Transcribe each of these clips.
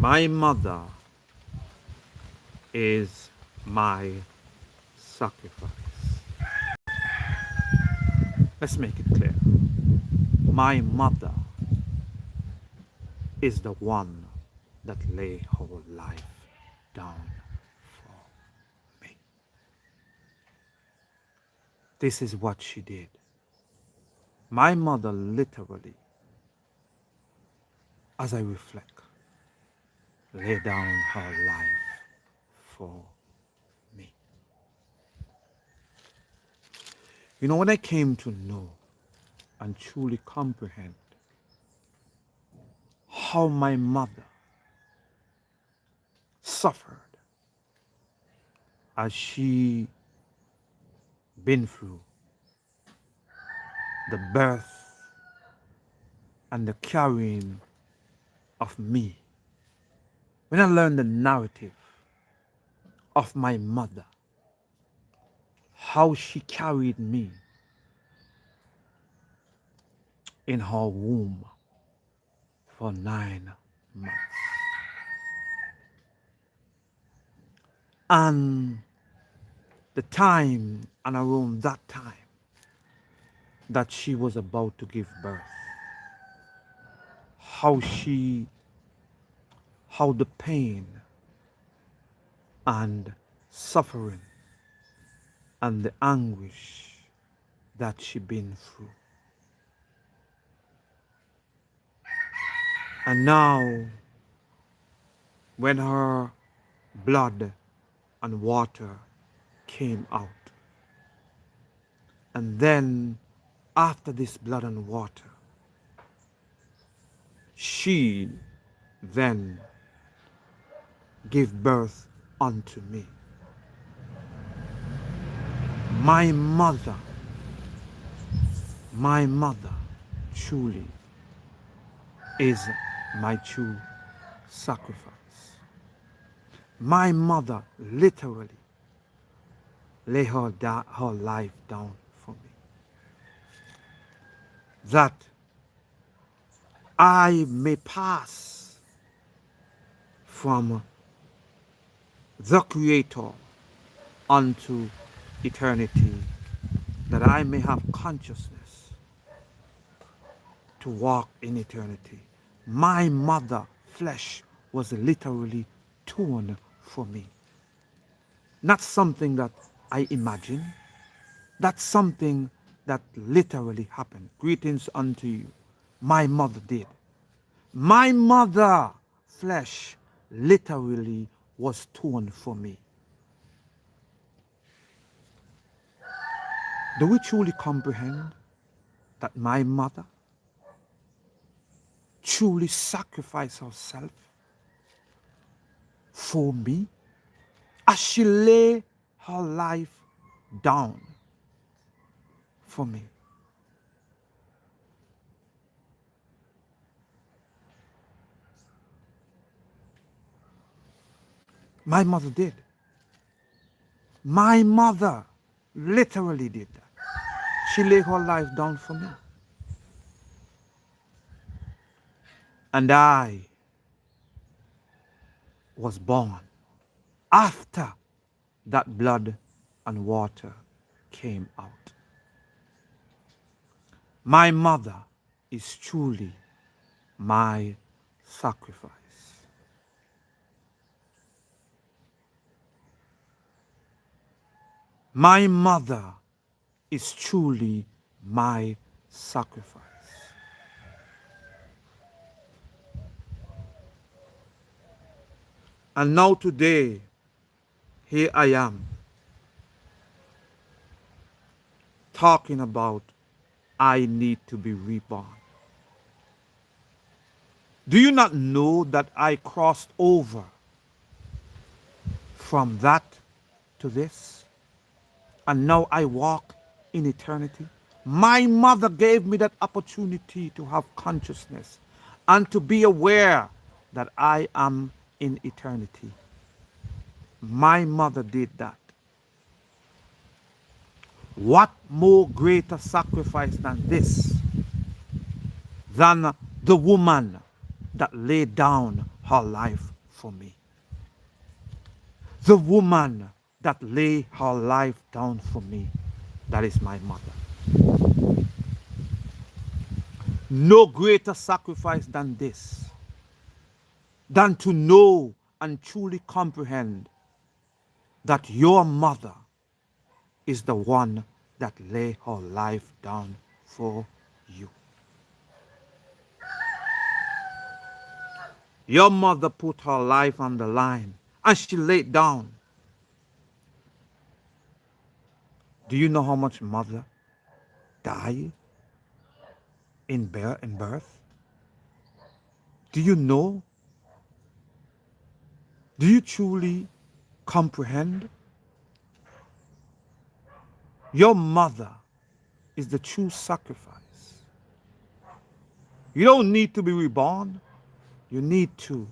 My mother is my sacrifice. Let's make it clear. My mother is the one that lay her life down for me. This is what she did. My mother literally, as I reflect, lay down her life for me. You know, when I came to know and truly comprehend how my mother suffered as she been through the birth and the carrying of me, when I learned the narrative of my mother, how she carried me in her womb for 9 months. And the time and around that time that she was about to give birth, how the pain and suffering and the anguish that she been through. And now, when her blood and water came out, and then after this blood and water, she then gave birth unto me. My mother truly is my true sacrifice. My mother literally lay her life down for me, that I may pass from the Creator unto eternity, that I may have consciousness to walk in eternity. My mother flesh was literally torn for me. Not something that I imagine. That's something that literally happened. Greetings unto you. My mother did. My mother flesh literally was torn for me. Do we truly comprehend that my mother truly sacrificed herself for me as she lay her life down for me? My mother did. My mother literally did that. She laid her life down for me. And I was born after that blood and water came out. My mother is truly my sacrifice. My mother is truly my sacrifice. And now today, here I am talking about I need to be reborn. Do you not know that I crossed over from that to this? And now I walk in eternity. My mother gave me that opportunity to have consciousness and to be aware that I am in eternity. My mother did that. What more greater sacrifice than this? Than the woman that laid down her life for me. The woman that lay her life down for me, that is my mother. No greater sacrifice than this, than to know and truly comprehend that your mother is the one that lay her life down for you. Your mother put her life on the line and she laid down. Do you know how much mother died in birth? Do you know? Do you truly comprehend? Your mother is the true sacrifice. You don't need to be reborn. You need to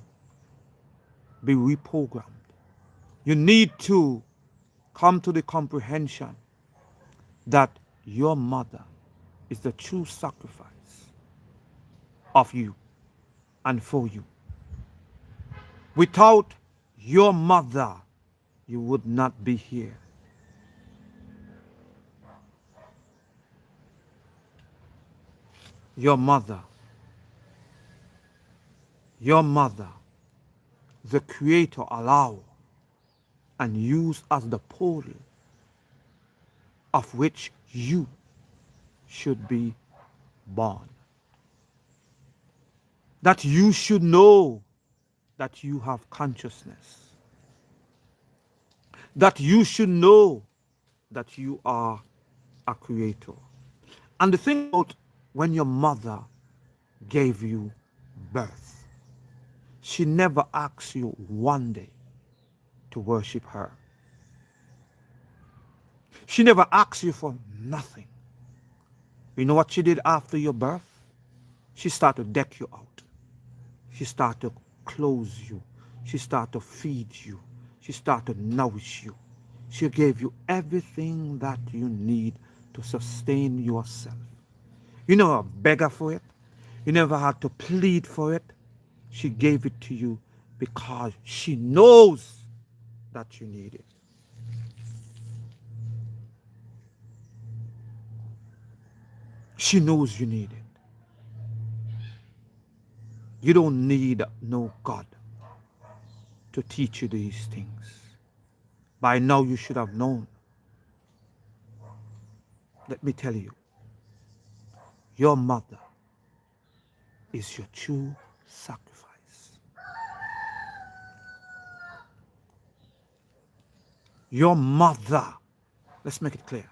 be reprogrammed. You need to come to the comprehension that your mother is the true sacrifice of you and for you. Without your mother, you would not be here. Your mother, your mother, the Creator allow and use as the portal of which you should be born. That you should know that you have consciousness. That you should know that you are a creator. And the thing about when your mother gave you birth, she never asked you one day to worship her. She never asked you for nothing. You know what she did after your birth? She started to deck you out. She started to clothe you. She started to feed you. She started to nourish you. She gave you everything that you need to sustain yourself. You never beg for it. You never had to plead for it. She gave it to you because she knows that you need it. She knows you need it. You don't need no God to teach you these things. By now you should have known. Let me tell you, your mother is your true sacrifice. Your mother, let's make it clear,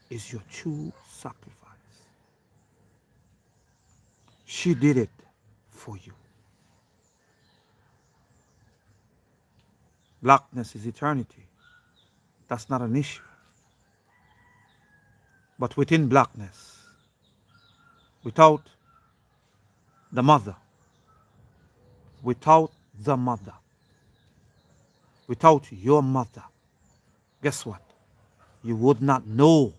is your true sacrifice. She did it for you. Blackness is eternity. That's not an issue. But within blackness, without the mother, without the mother, without your mother, guess what? You would not know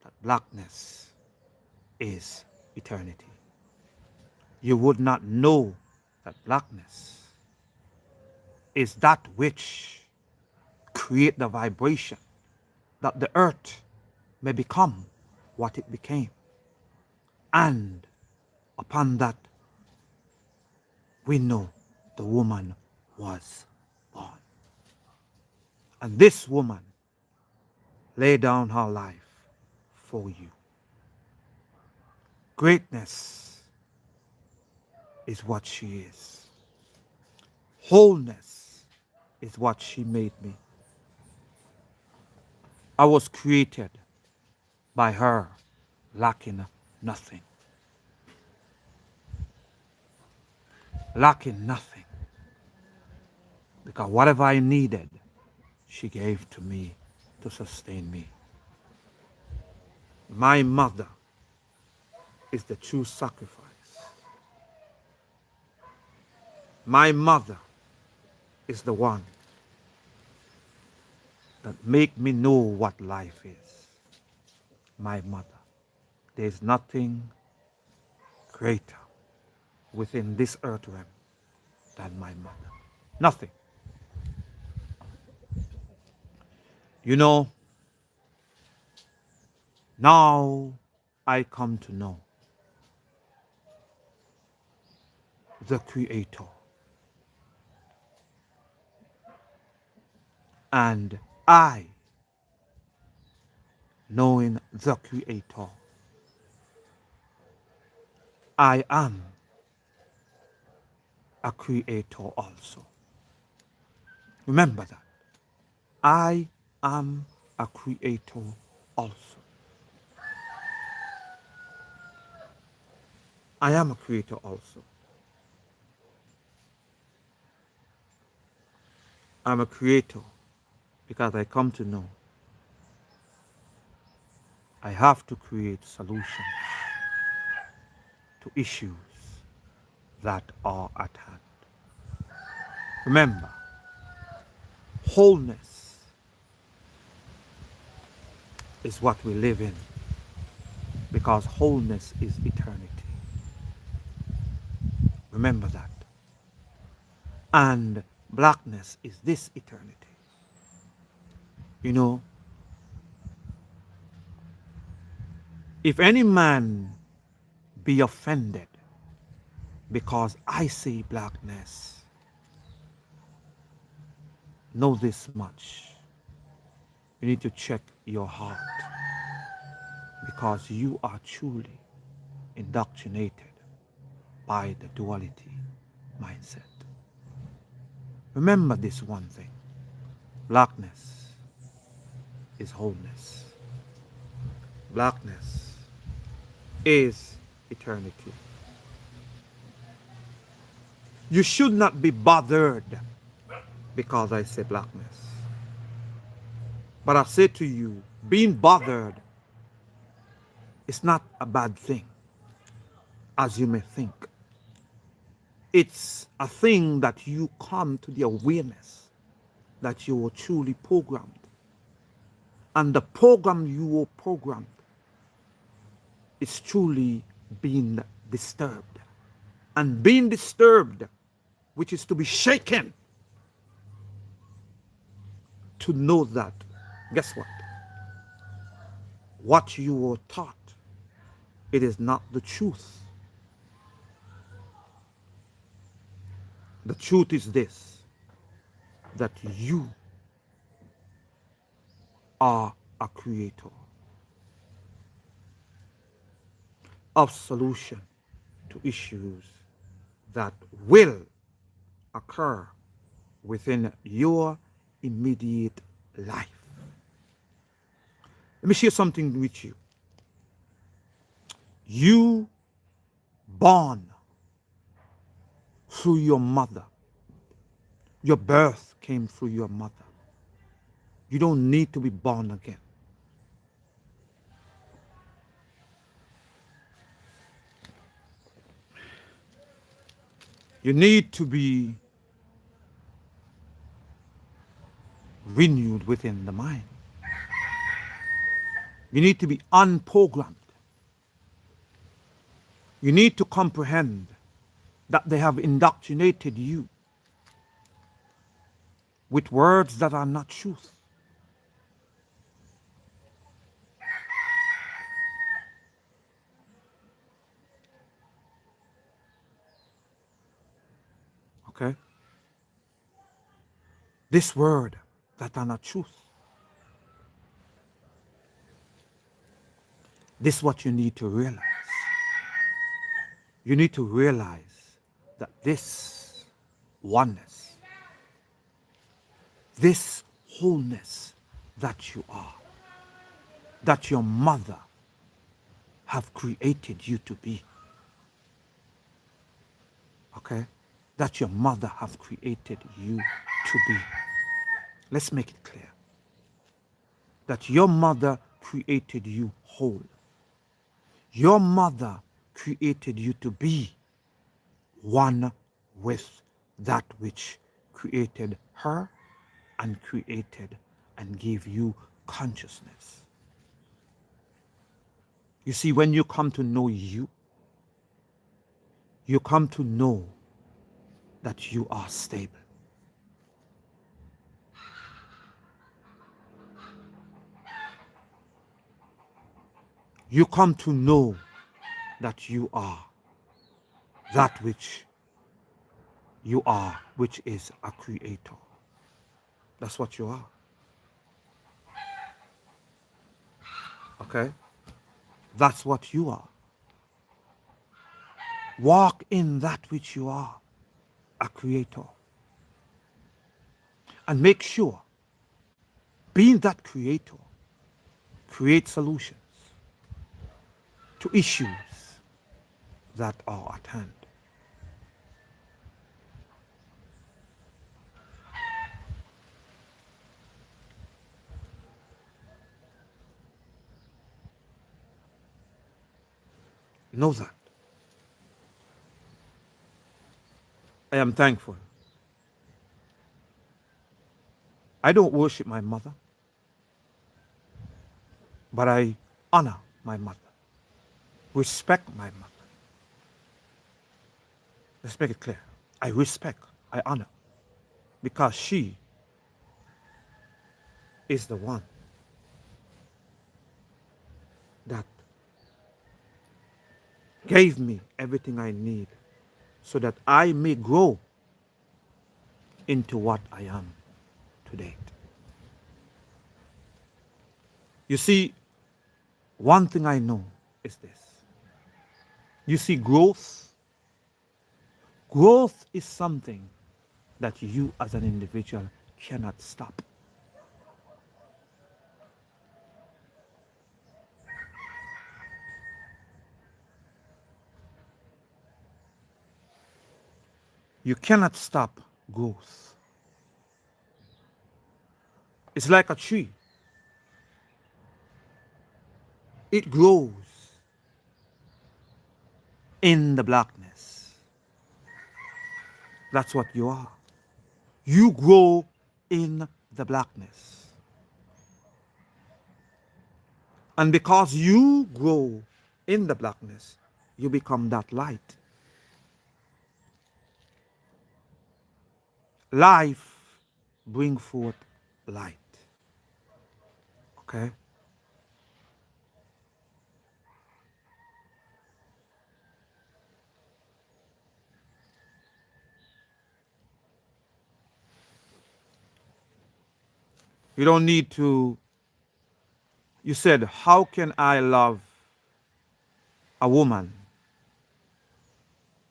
that blackness is eternity. You would not know that blackness is that which create the vibration that the earth may become what it became. And upon that, we know the woman was born. And this woman laid down her life for you. Greatness is what she is. Wholeness is what she made me. I was created by her, lacking nothing. Lacking nothing. Because whatever I needed, she gave to me to sustain me. My mother is the true sacrifice. My mother is the one that make me know what life is. My mother. There is nothing greater within this earth realm than my mother. Nothing. You know, now I come to know the Creator. And I, knowing the Creator, I am a creator also. Remember that. I am a creator also. I am a creator also. I'm a creator because I come to know I have to create solutions to issues that are at hand. Remember, wholeness is what we live in because wholeness is eternity. Remember that. And blackness is this eternity. You know, if any man be offended because I say blackness, know this much. You need to check your heart because you are truly indoctrinated by the duality mindset. Remember this one thing. Blackness is wholeness. Blackness is eternity. You should not be bothered because I say blackness. But I say to you, being bothered is not a bad thing, as you may think. It's a thing that you come to the awareness that you were truly programmed. And the program you were programmed is truly being disturbed. And being disturbed, which is to be shaken, to know that, guess what? What you were taught, it is not the truth. The truth is this, that you are a creator of solution to issues that will occur within your immediate life. Let me share something with you. You born through your mother. Your birth came through your mother. You don't need to be born again. You need to be renewed within the mind. You need to be unprogrammed. You need to comprehend that they have indoctrinated you with words that are not truth. Okay? This word that are not truth. This is what you need to realize. You need to realize that this oneness, this wholeness that you are, that your mother have created you to be, okay? That your mother have created you to be. Let's make it clear. That your mother created you whole. Your mother created you to be one with that which created her and created and gave you consciousness. You see, when you come to know you come to know that you are stable. you come to know that you are that which you are, which is a creator. That's what you are. Okay? That's what you are. Walk in that which you are, a creator. And make sure, being that creator, create solutions to issues that are at hand. Know that. I am thankful. I don't worship my mother, but I honor my mother, respect my mother. Let's make it clear. I respect, I honor, because she is the one that gave me everything I need so that I may grow into what I am today. You see, one thing I know is this. You see, growth is something that you as an individual cannot stop. You cannot stop growth. It's like a tree. It grows in the blackness. That's what you are. You grow in the blackness. And because you grow in the blackness, you become that light. Life brings forth light. Okay? You don't need to. You said, how can I love a woman?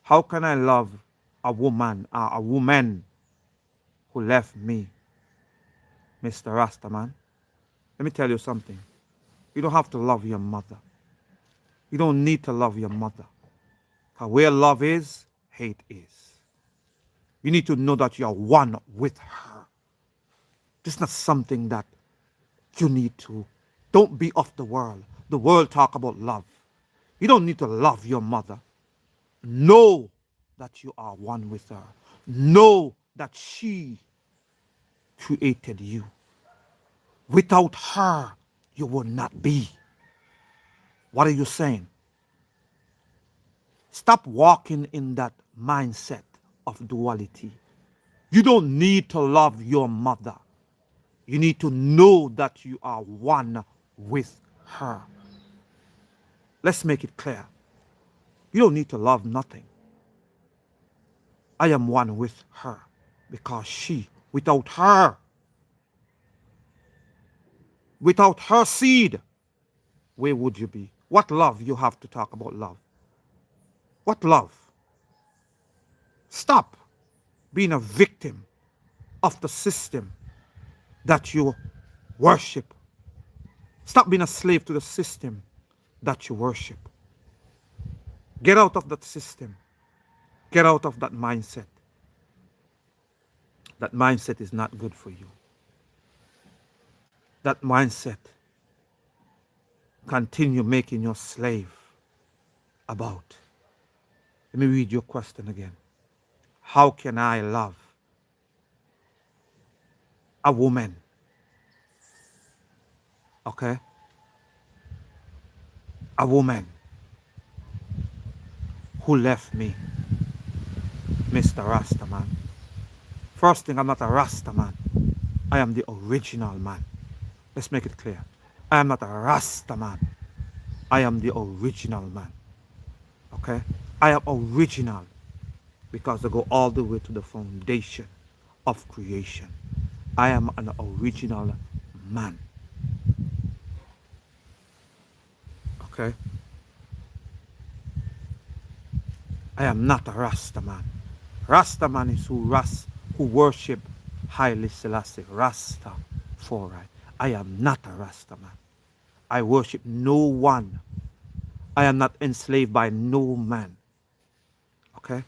How can I love a woman who left me, Mr. Rastaman? Let me tell you something. You don't have to love your mother. You don't need to love your mother. Because where love is, hate is. You need to know that you are one with her. This is not something that you need to. Don't be of the world. The world talk about love. You don't need to love your mother. Know that you are one with her. Know that she created you. Without her, you would not be. What are you saying? Stop walking in that mindset of duality. You don't need to love your mother. You need to know that you are one with her. Let's make it clear. You don't need to love nothing. I am one with her because without her seed, where would you be? What love you have to talk about love? What love? Stop being a victim of the system that you worship. Stop being a slave to the system that you worship. Get out of that system. Get out of that mindset. That mindset is not good for you. That mindset continue making you slave about. Let me read your question again. How can I love a woman? Okay? A woman who left me, Mr. Rastaman. First thing, I'm not a Rastaman. I am the original man. Let's make it clear. I am not a Rastaman. I am the original man. Okay? I am original because I go all the way to the foundation of creation. I am an original man. Okay? I am not a Rasta man. Rasta man is who worship highly Selassie. Rasta for right. I am not a Rasta man. I worship no one. I am not enslaved by no man. Okay?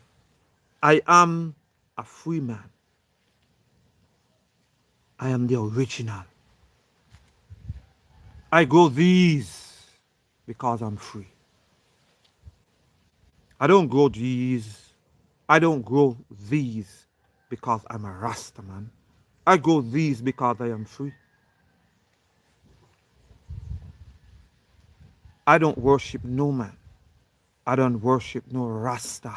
I am a free man. I am the original. I grow these because I'm free. I don't grow these. I don't grow these because I'm a Rasta man. I grow these because I am free. I don't worship no man. I don't worship no Rasta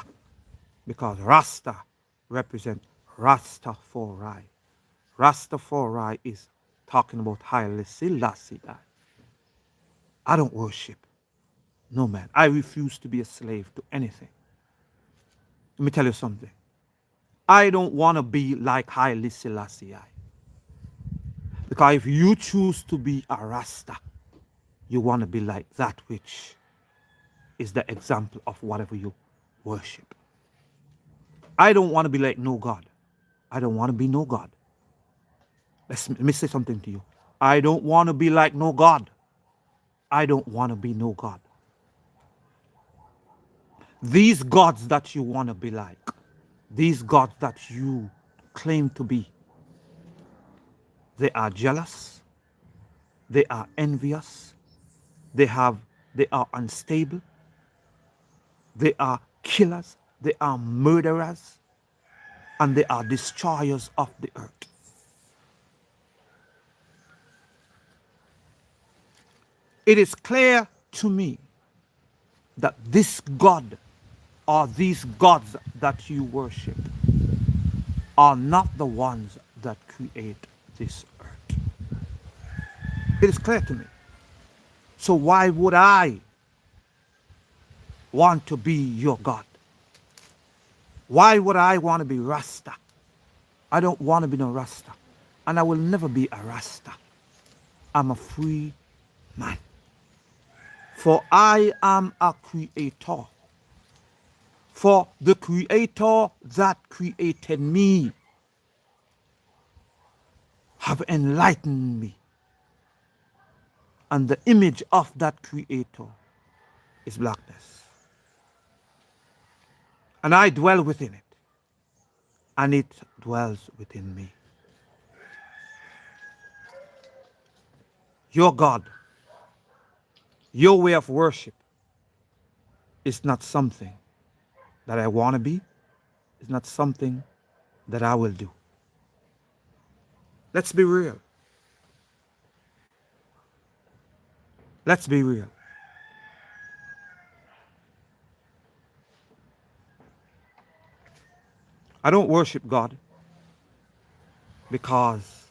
because Rasta represent Rastafari. Rastafari is talking about Haile Selassie. I don't worship no man. I refuse to be a slave to anything. Let me tell you something. I don't want to be like Haile Selassie. Because if you choose to be a Rasta, you want to be like that which is the example of whatever you worship. I don't want to be like no God. I don't want to be no God. Let me say something to you. I don't want to be like no God. I don't want to be no God. These gods that you want to be like, these gods that you claim to be, they are jealous, they are envious, they are unstable, they are killers, they are murderers, and they are destroyers of the earth. It is clear to me that this God or these gods that you worship are not the ones that create this earth. It is clear to me. So why would I want to be your God? Why would I want to be Rasta? I don't want to be no Rasta. And I will never be a Rasta. I'm a free man. For I am a creator. For the creator that created me have enlightened me. And the image of that creator is blackness. And I dwell within it. And it dwells within me. Your God, your way of worship is not something that I want to be. It's not something that I will do. Let's be real. Let's be real. I don't worship God because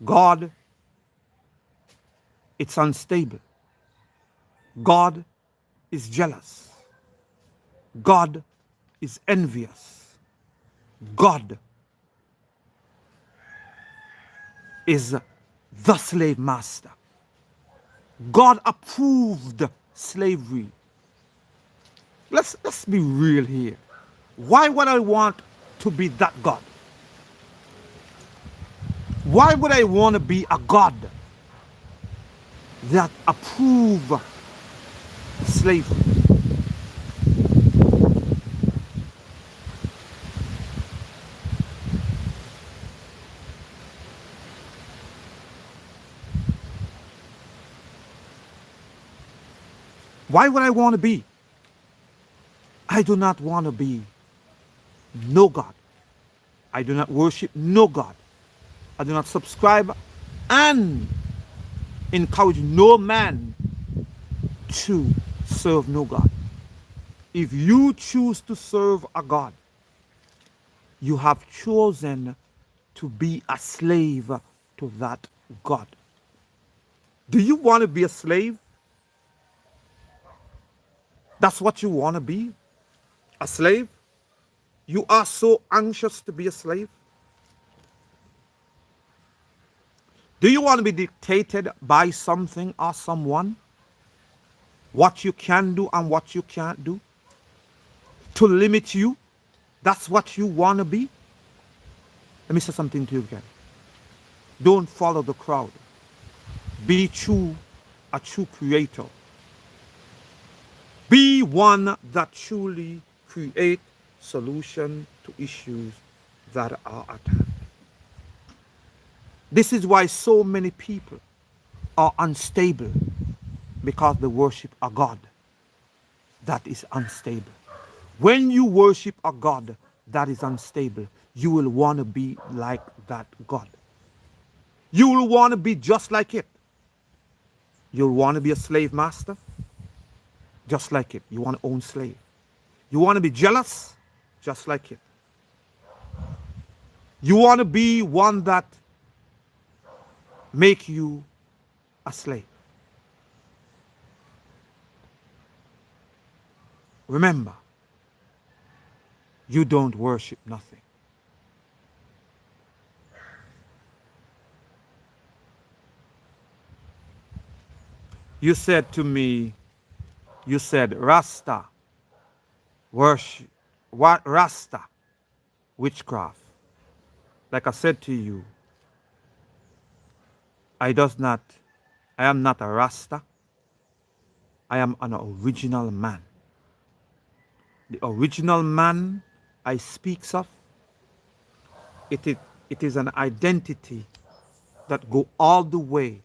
God, it's unstable. God is jealous. God is envious. God is the slave master. God approved slavery. Let's be real here. Why would I want to be that God? Why would I want to be a God that approve slavery? Why would I want to be? I do not want to be no God. I do not worship no God. I do not subscribe and encourage no man to serve no God. If you choose to serve a God, you have chosen to be a slave to that God. Do you want to be a slave? That's what you want to be? A slave? You are so anxious to be a slave? Do you want to be dictated by something or someone? What you can do and what you can't do? To limit you? That's what you want to be? Let me say something to you again. Don't follow the crowd. Be true, a true creator. Be one that truly create solution to issues that are at hand. This is why so many people are unstable, because they worship a God that is unstable. When you worship a God that is unstable, you will want to be like that God. You will want to be just like it. You'll want to be a slave master, just like it. You want to own slave. You want to be jealous, just like it. You want to be one that make you a slave. Remember, you don't worship nothing. You said to me, you said Rasta worship, what Rasta witchcraft. Like I said to you, I does not, I am not a Rasta. I am an original man. The original man I speaks of, it is, it is an identity that go all the way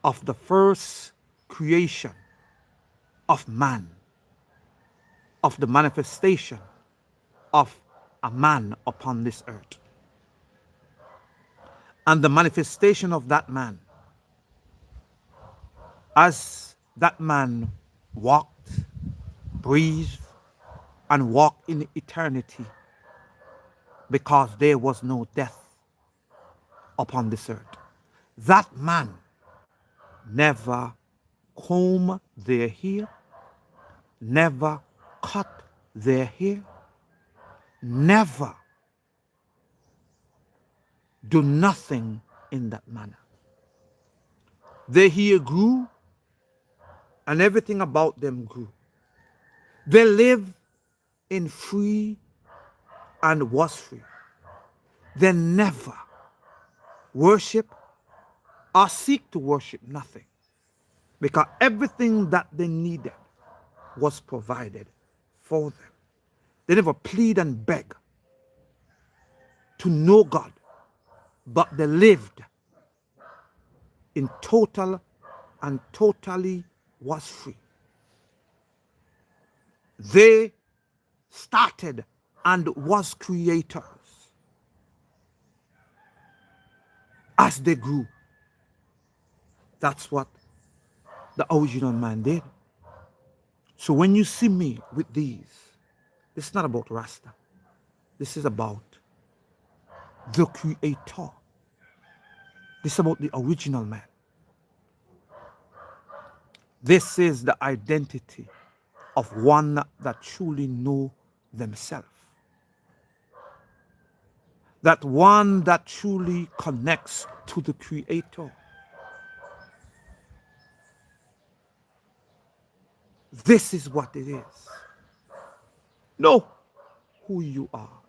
of the first creation of man, of the manifestation of a man upon this earth. And the manifestation of that man, as that man walked, breathed, and walked in eternity, because there was no death upon this earth. That man never comb their hair, never cut their hair, never do nothing in that manner. Their hair grew and everything about them grew. They lived in free and was free. They never worship or seek to worship nothing, because everything that they needed was provided for them. They never plead and beg to know God, but they lived in total and totally was free. They started and was creators as they grew. That's what the original man did. So when you see me with these, it's not about Rasta. This is about the creator. This is about the original man. This is the identity of one that truly know themselves. That one that truly connects to the creator. This is what it is. Know who you are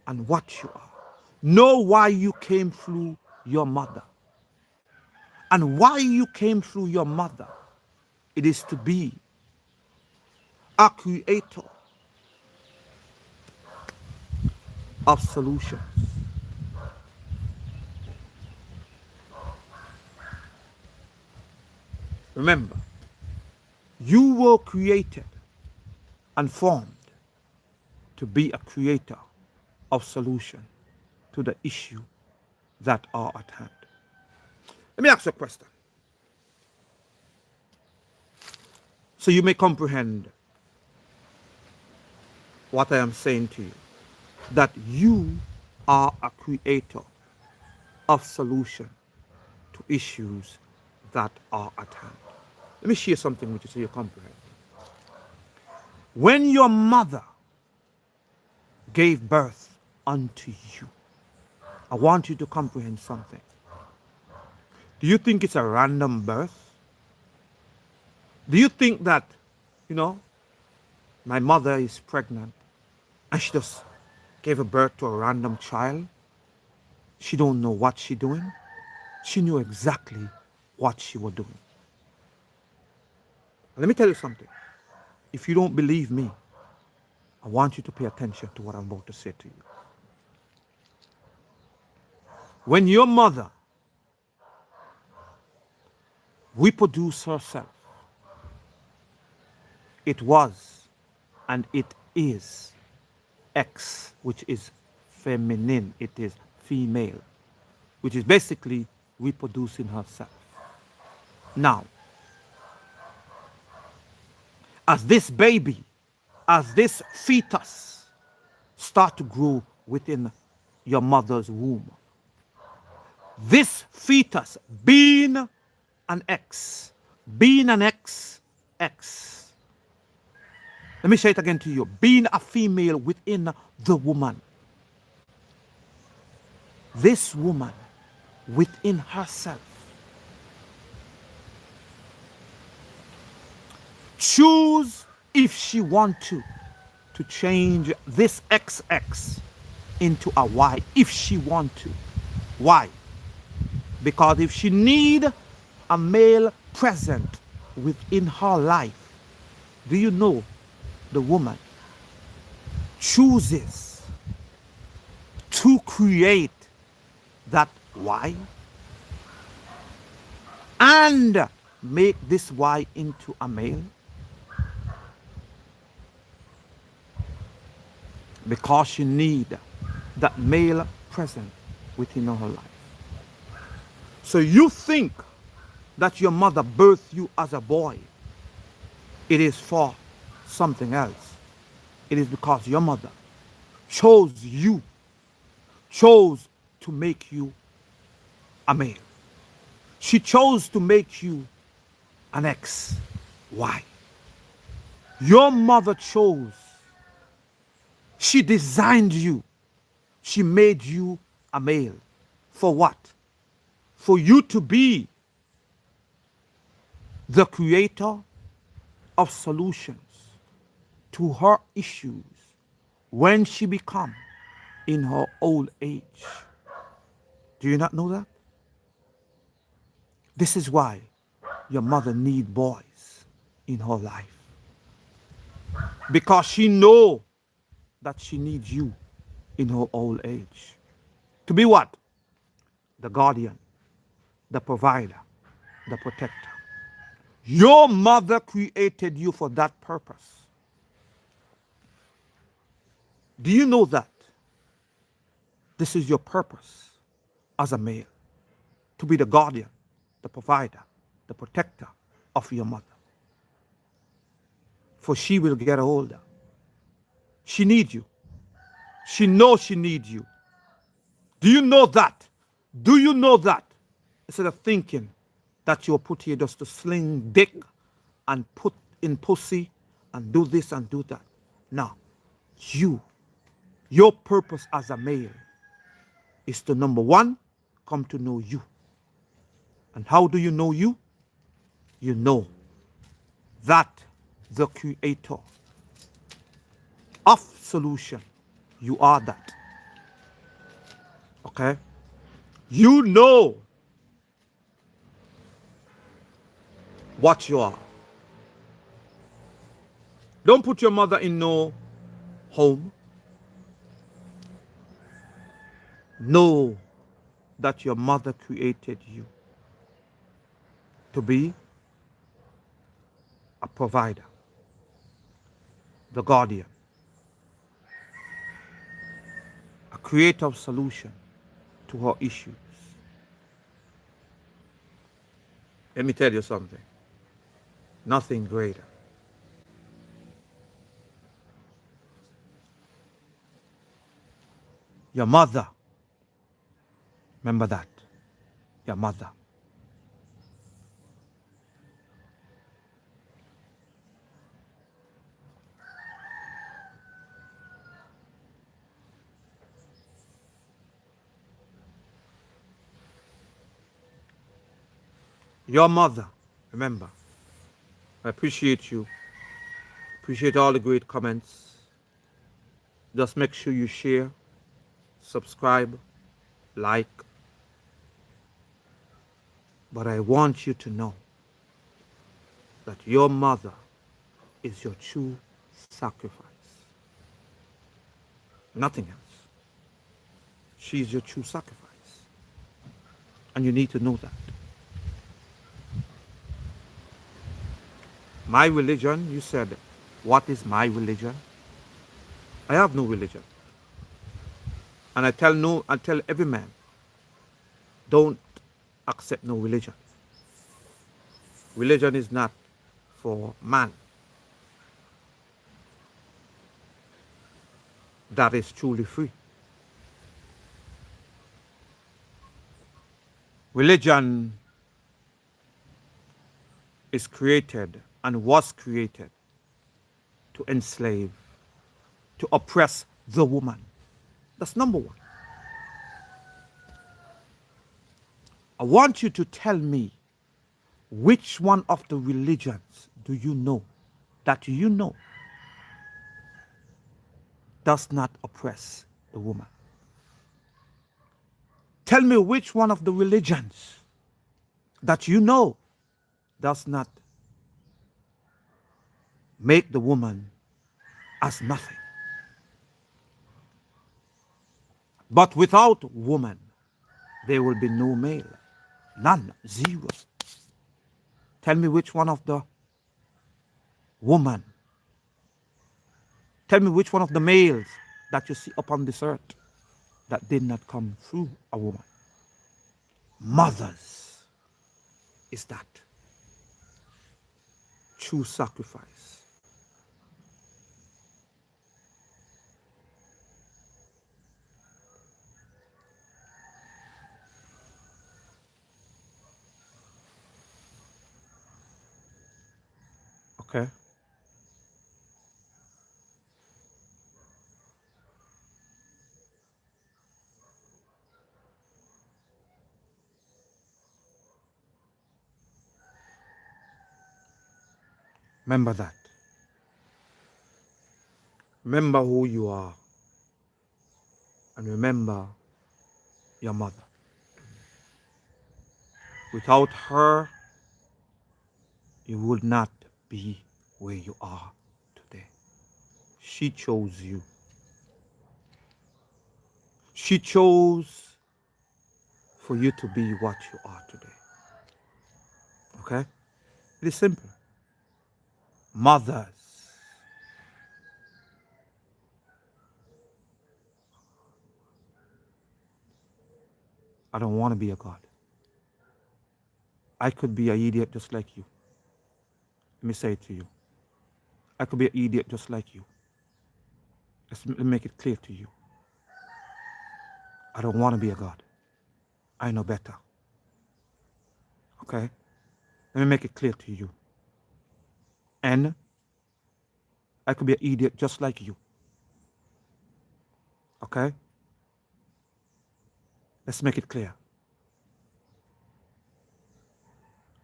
and what you are. Know why you came through your mother. And why you came through your mother, it is to be a creator of solutions. Remember, you were created and formed to be a creator of solution to the issue that are at hand. Let me ask you a question, so you may comprehend what I am saying to you, that you are a creator of solution to issues that are at hand. Let me share something with you so you comprehend. When your mother gave birth unto you, I want you to comprehend something. Do you think it's a random birth? Do you think that, you know, my mother is pregnant and she just gave a birth to a random child? She don't know what she doing. She knew exactly what she was doing. Let me tell you something. If you don't believe me, I want you to pay attention to what I'm about to say to you. When your mother reproduced herself, it was and it is X, which is feminine. It is female, which is basically reproducing herself. Now, as this baby, as this fetus start to grow within your mother's womb, this fetus being an X, being an X. Let me say it again to you. Being a female within the woman. This woman within herself choose if she want to change this XX into a Y if she want to. Why? Because if she need a male present within her life, do you know the woman chooses to create that Y and make this Y into a male? Because she need that male present within her life. So you think that your mother birthed you as a boy. It is for something else. It is because your mother chose to make you a male. She chose to make you an X. Why? Your mother chose. She designed you. She made you a male. For what? For you to be the creator of solutions to her issues when she become in her old age. Do you not know that? This is why your mother need boys in her life. Because she know that she needs you in her old age. To be what? The guardian, the provider, the protector. Your mother created you for that purpose. Do you know that? This is your purpose as a male. To be the guardian, the provider, the protector of your mother. For she will get older. She needs you. She knows she needs you. Do you know that? Do you know that? Instead of thinking that you're put here just to sling dick and put in pussy and do this and do that. No. Your purpose as a male is to, number one, come to know you. And how do you know you? You know that the creator of solution, you are that. Okay? You know what you are. Don't put your mother in no home. Know that your mother created you to be a provider, the guardian, a creator of solution to her issues. Let me tell you something. Nothing greater. Your mother, remember that. Your mother. Your mother, remember, I appreciate you. Appreciate all the great comments. Just make sure you share, subscribe, like. But I want you to know that your mother is your true sacrifice. Nothing else. She's your true sacrifice. And you need to know that. My religion, you said, what is my religion? I have no religion. And I tell every man, don't accept no religion. Religion is not for man that is truly free. Religion is created and was created to enslave, to oppress the woman. That's number one. I want you to tell me which one of the religions do you know that you know does not oppress the woman? Tell me which one of the religions that you know does not make the woman as nothing. But without woman, there will be no male. None. Zero. Tell me which one of the woman. Tell me which one of the males that you see upon this earth that did not come through a woman. Mothers is that true sacrifice. Okay? Remember that. Remember who you are. And remember your mother. Without her, you would not be where you are today. She chose you. She chose for you to be what you are today. Okay? It is simple. Mothers. I don't want to be a God. I could be an idiot just like you. Let me say it to you. I could be an idiot just like you. Let me make it clear to you. I don't want to be a God. I know better. Okay? Let me make it clear to you. And I could be an idiot just like you. Okay? Let's make it clear.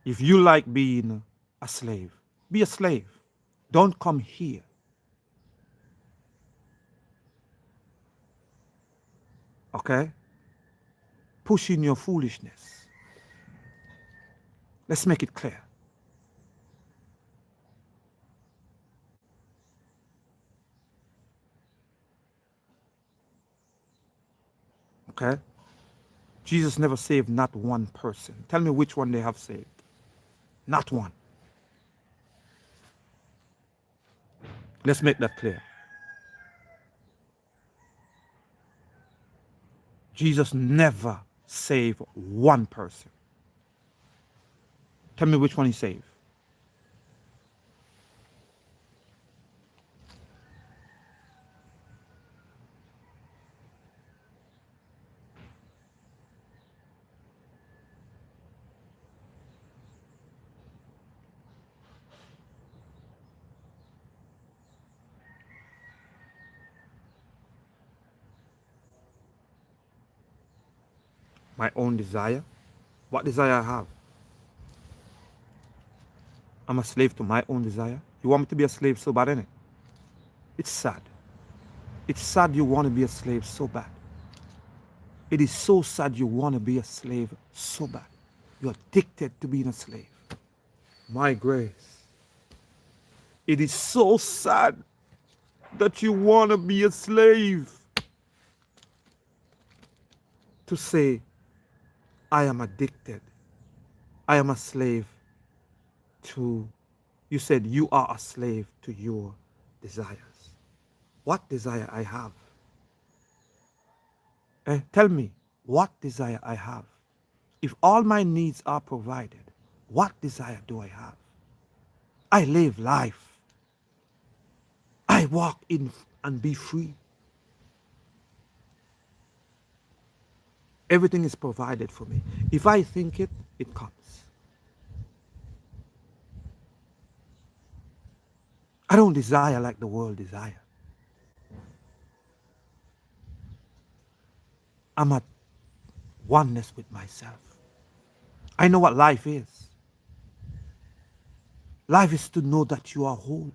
If you like being a slave, be a slave. Don't come here. Okay? Pushing your foolishness. Let's make it clear. Okay? Jesus never saved not one person. Tell me which one they have saved. Not one. Let's make that clear. Jesus never saved one person. Tell me which one he saved. My own desire. What desire I have? I'm a slave to my own desire. You want me to be a slave so bad, innit? It's sad. It's sad you want to be a slave so bad. It is so sad you want to be a slave so bad. You're addicted to being a slave. My grace. It is so sad that you want to be a slave. To say, I am addicted. I am a slave to, you said you are a slave to your desires. What desire I have? Tell me, what desire I have? If all my needs are provided, what desire do I have? I live life. I walk in and be free. Everything is provided for me. If I think it, it comes. I don't desire like the world desire. I'm at oneness with myself. I know what life is. Life is to know that you are whole.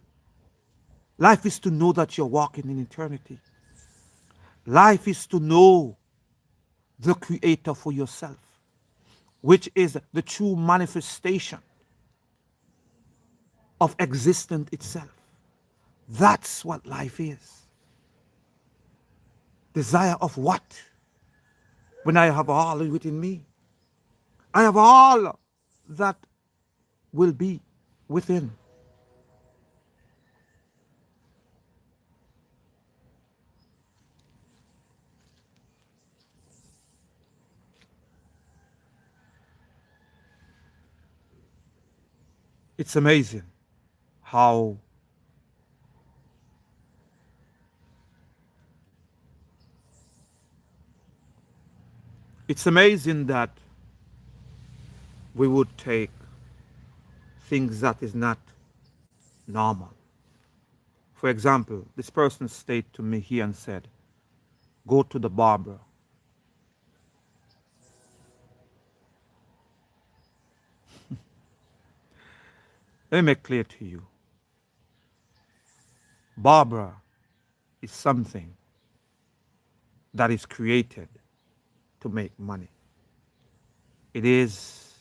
Life is to know that you're walking in eternity. Life is to know the creator for yourself, which is the true manifestation of existence itself. That's what life is. Desire of what? When I have all within me. I have all that will be within. It's amazing how it's amazing that we would take things that is not normal. For example, this person stayed to me here and said, go to the barber. Let me make clear to you. Barber is something that is created to make money. It is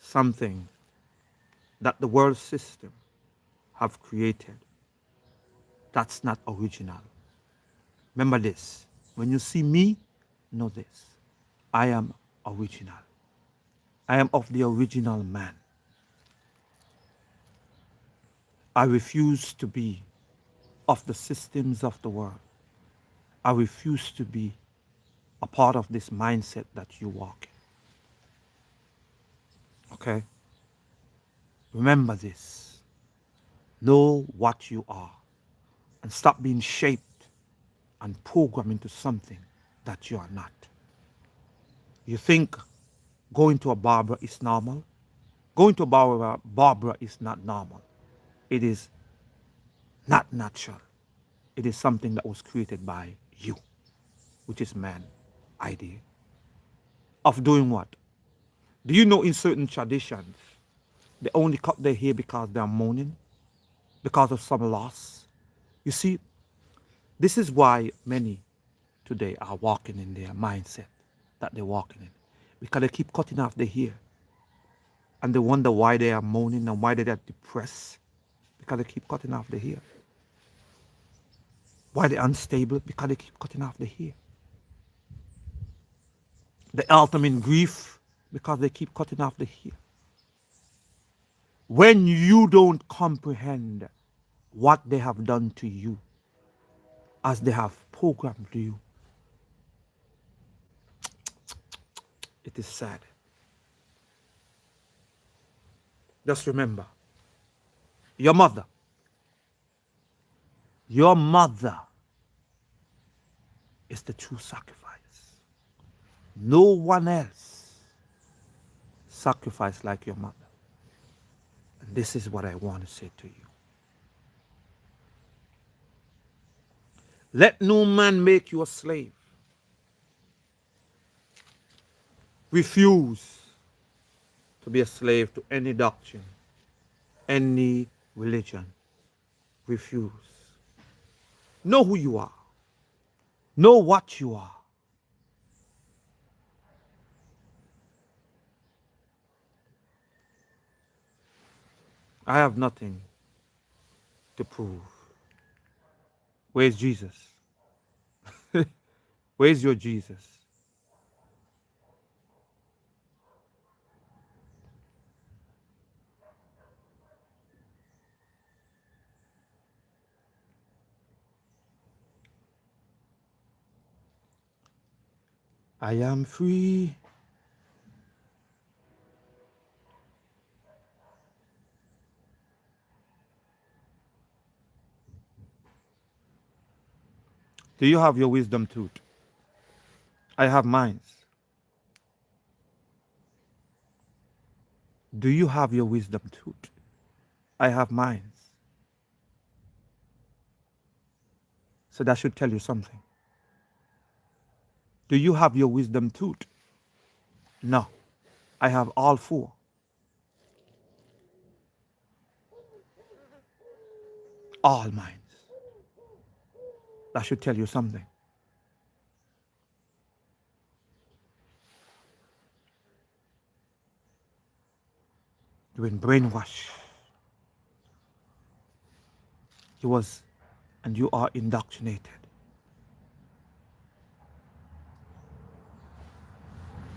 something that the world system have created. That's not original. Remember this. When you see me, know this. I am original. I am of the original man. I refuse to be of the systems of the world. I refuse to be a part of this mindset that you walk in. Okay? Remember this. Know what you are and stop being shaped and programmed into something that you are not. You think going to a barber is normal? Going to a barber is not normal. It is not natural. It is something that was created by you, which is man idea of doing what? Do you know in certain traditions, they only cut their hair because they are mourning, because of some loss? You see, this is why many today are walking in their mindset that they're walking in, because they keep cutting off their hair. And they wonder why they are moaning and why they are depressed, because they keep cutting off their hair. Why they're unstable, because they keep cutting off their hair. They ultimate in grief, because they keep cutting off the hair. When you don't comprehend what they have done to you, as they have programmed you, it is sad. Just remember, your mother is the true sacrifice. No one else sacrificed like your mother. And this is what I want to say to you. Let no man make you a slave. Refuse to be a slave to any doctrine any religion. Refuse. Know who you are. Know what you are. I have nothing to prove. Where's Jesus? Where's your Jesus? I am free. Do you have your wisdom tooth? I have mine. Do you have your wisdom tooth? I have mine. So that should tell you something. Do you have your wisdom tooth? No. I have all four. All mine. That should tell you something. You've been brainwashed. You was, and you are indoctrinated.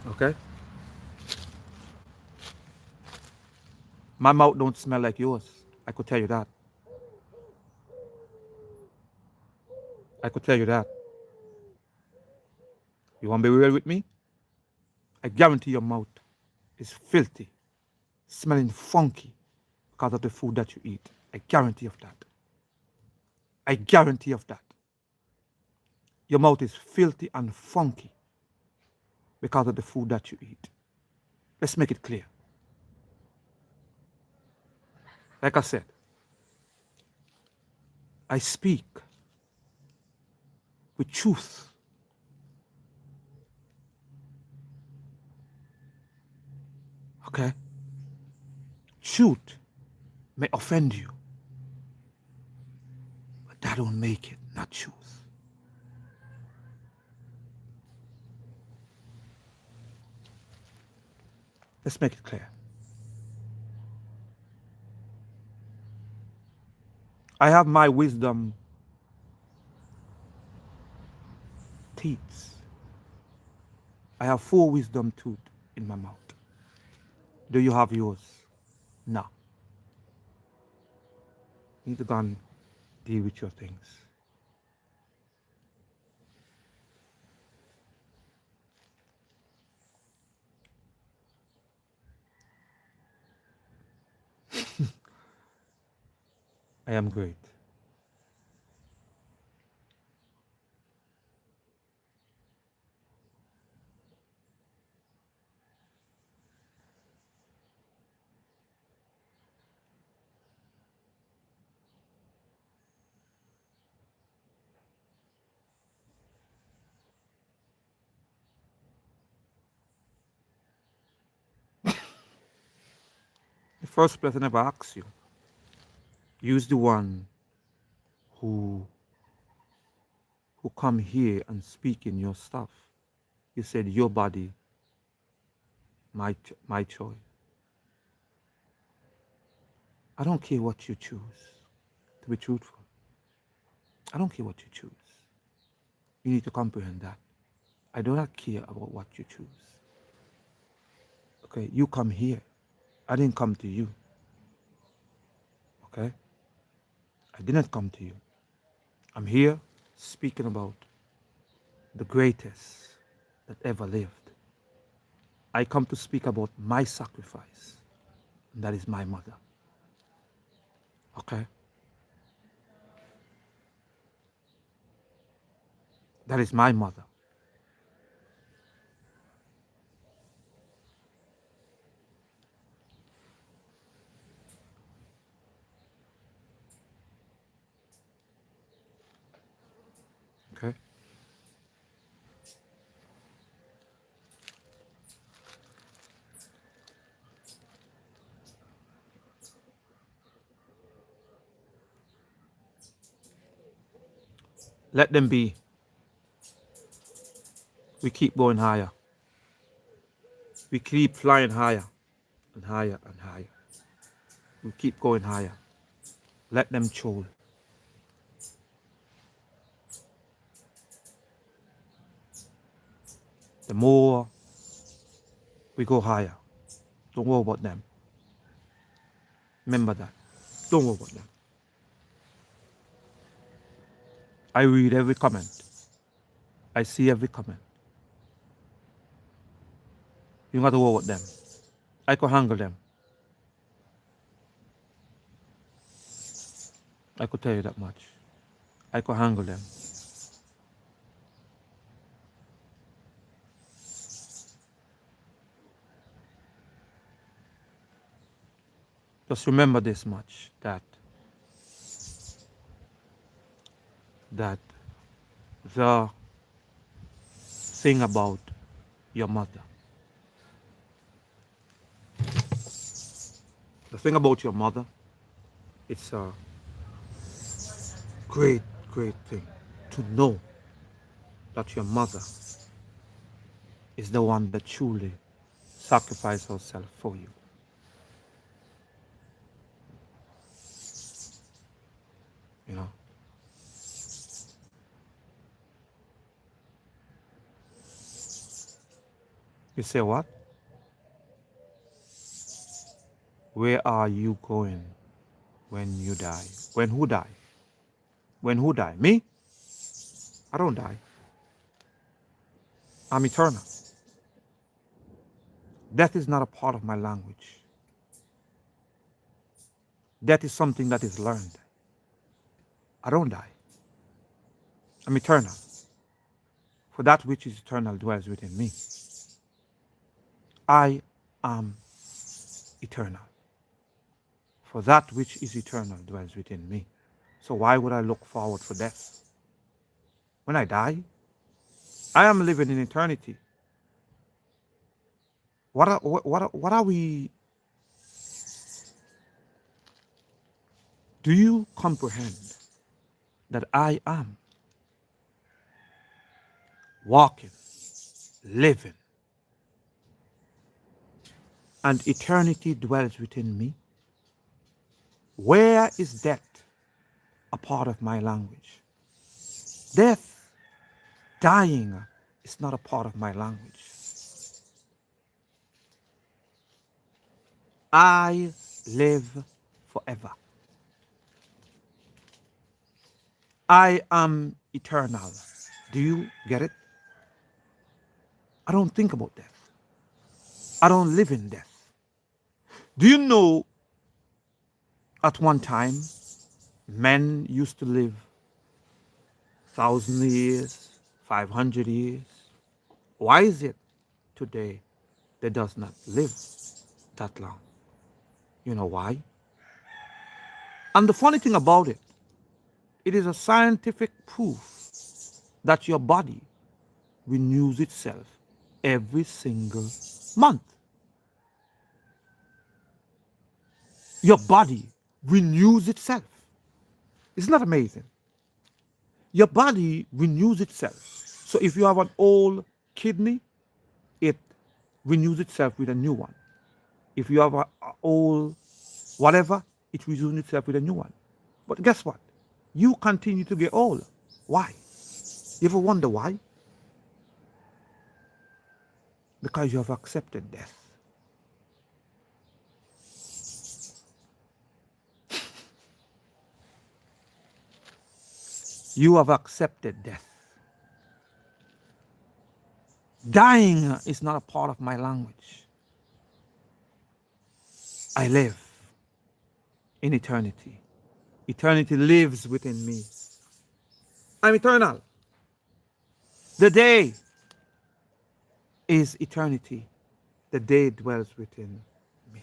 Okay? My mouth don't smell like yours. I could tell you that. I could tell you that. You want to be real with me? I guarantee your mouth is filthy, smelling funky because of the food that you eat. I guarantee of that. I guarantee of that. Your mouth is filthy and funky because of the food that you eat. Let's make it clear. Like I said, I speak with truth. Okay? Truth may offend you, but that don't make it not truth. Let's make it clear. I have my wisdom teeth. I have four wisdom tooth in my mouth. Do you have yours? No. You need to go and deal with your things. I am great. The first person ever asked you, use the one who come here and speak in your stuff. You said your body, my choice. I don't care what you choose, to be truthful. I don't care what you choose. You need to comprehend that. I do not care about what you choose. Okay, you come here. I didn't come to you. Okay? I didn't come to you. I'm here speaking about the greatest that ever lived. I come to speak about my sacrifice, and that is my mother. Okay? That is my mother. Okay? Let them be. We keep going higher. We keep flying higher and higher and higher. We keep going higher. Let them choose. The more we go higher, don't worry about them. Remember that. Don't worry about them. I read every comment. I see every comment. You don't have to worry about them. I could handle them. I could tell you that much. I could handle them. Just remember this much, that the thing about your mother, the thing about your mother, it's a great, great thing to know that your mother is the one that truly sacrificed herself for you. You know, you say what? Where are you going when you die? When who die? When who die? Me? I don't die. I'm eternal. Death is not a part of my language. Death is something that is learned. I don't die. I'm eternal. For that which is eternal dwells within me. I am eternal. For that which is eternal dwells within me. So why would I look forward for death? When I die, I am living in eternity. What are we? Do you comprehend that I am walking, living, and eternity dwells within me? Where is death a part of my language? Death, dying, is not a part of my language. I live forever. I am eternal. Do you get it? I don't think about death. I don't live in death. Do you know at one time men used to live 1,000 years, 500 years? Why is it today they does not live that long? You know why? And the funny thing about it, it is a scientific proof that your body renews itself every single month. Your body renews itself. Isn't that amazing? Your body renews itself. So if you have an old kidney, it renews itself with a new one. If you have an old whatever, it renews itself with a new one. But guess what? You continue to get old. Why? You ever wonder why? Because you have accepted death. You have accepted death. Dying is not a part of my language. I live in eternity. Eternity lives within me. I'm eternal. The day is eternity. The day dwells within me.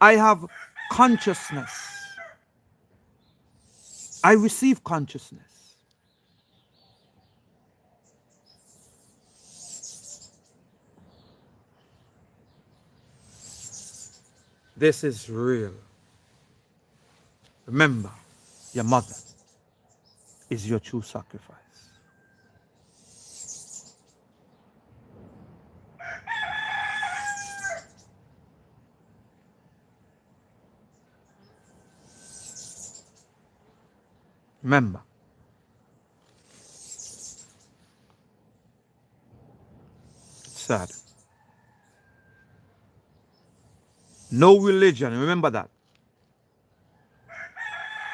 I have consciousness. I receive consciousness. This is real. Remember your mother. is your true sacrifice. Remember, it's sad. No religion, remember that.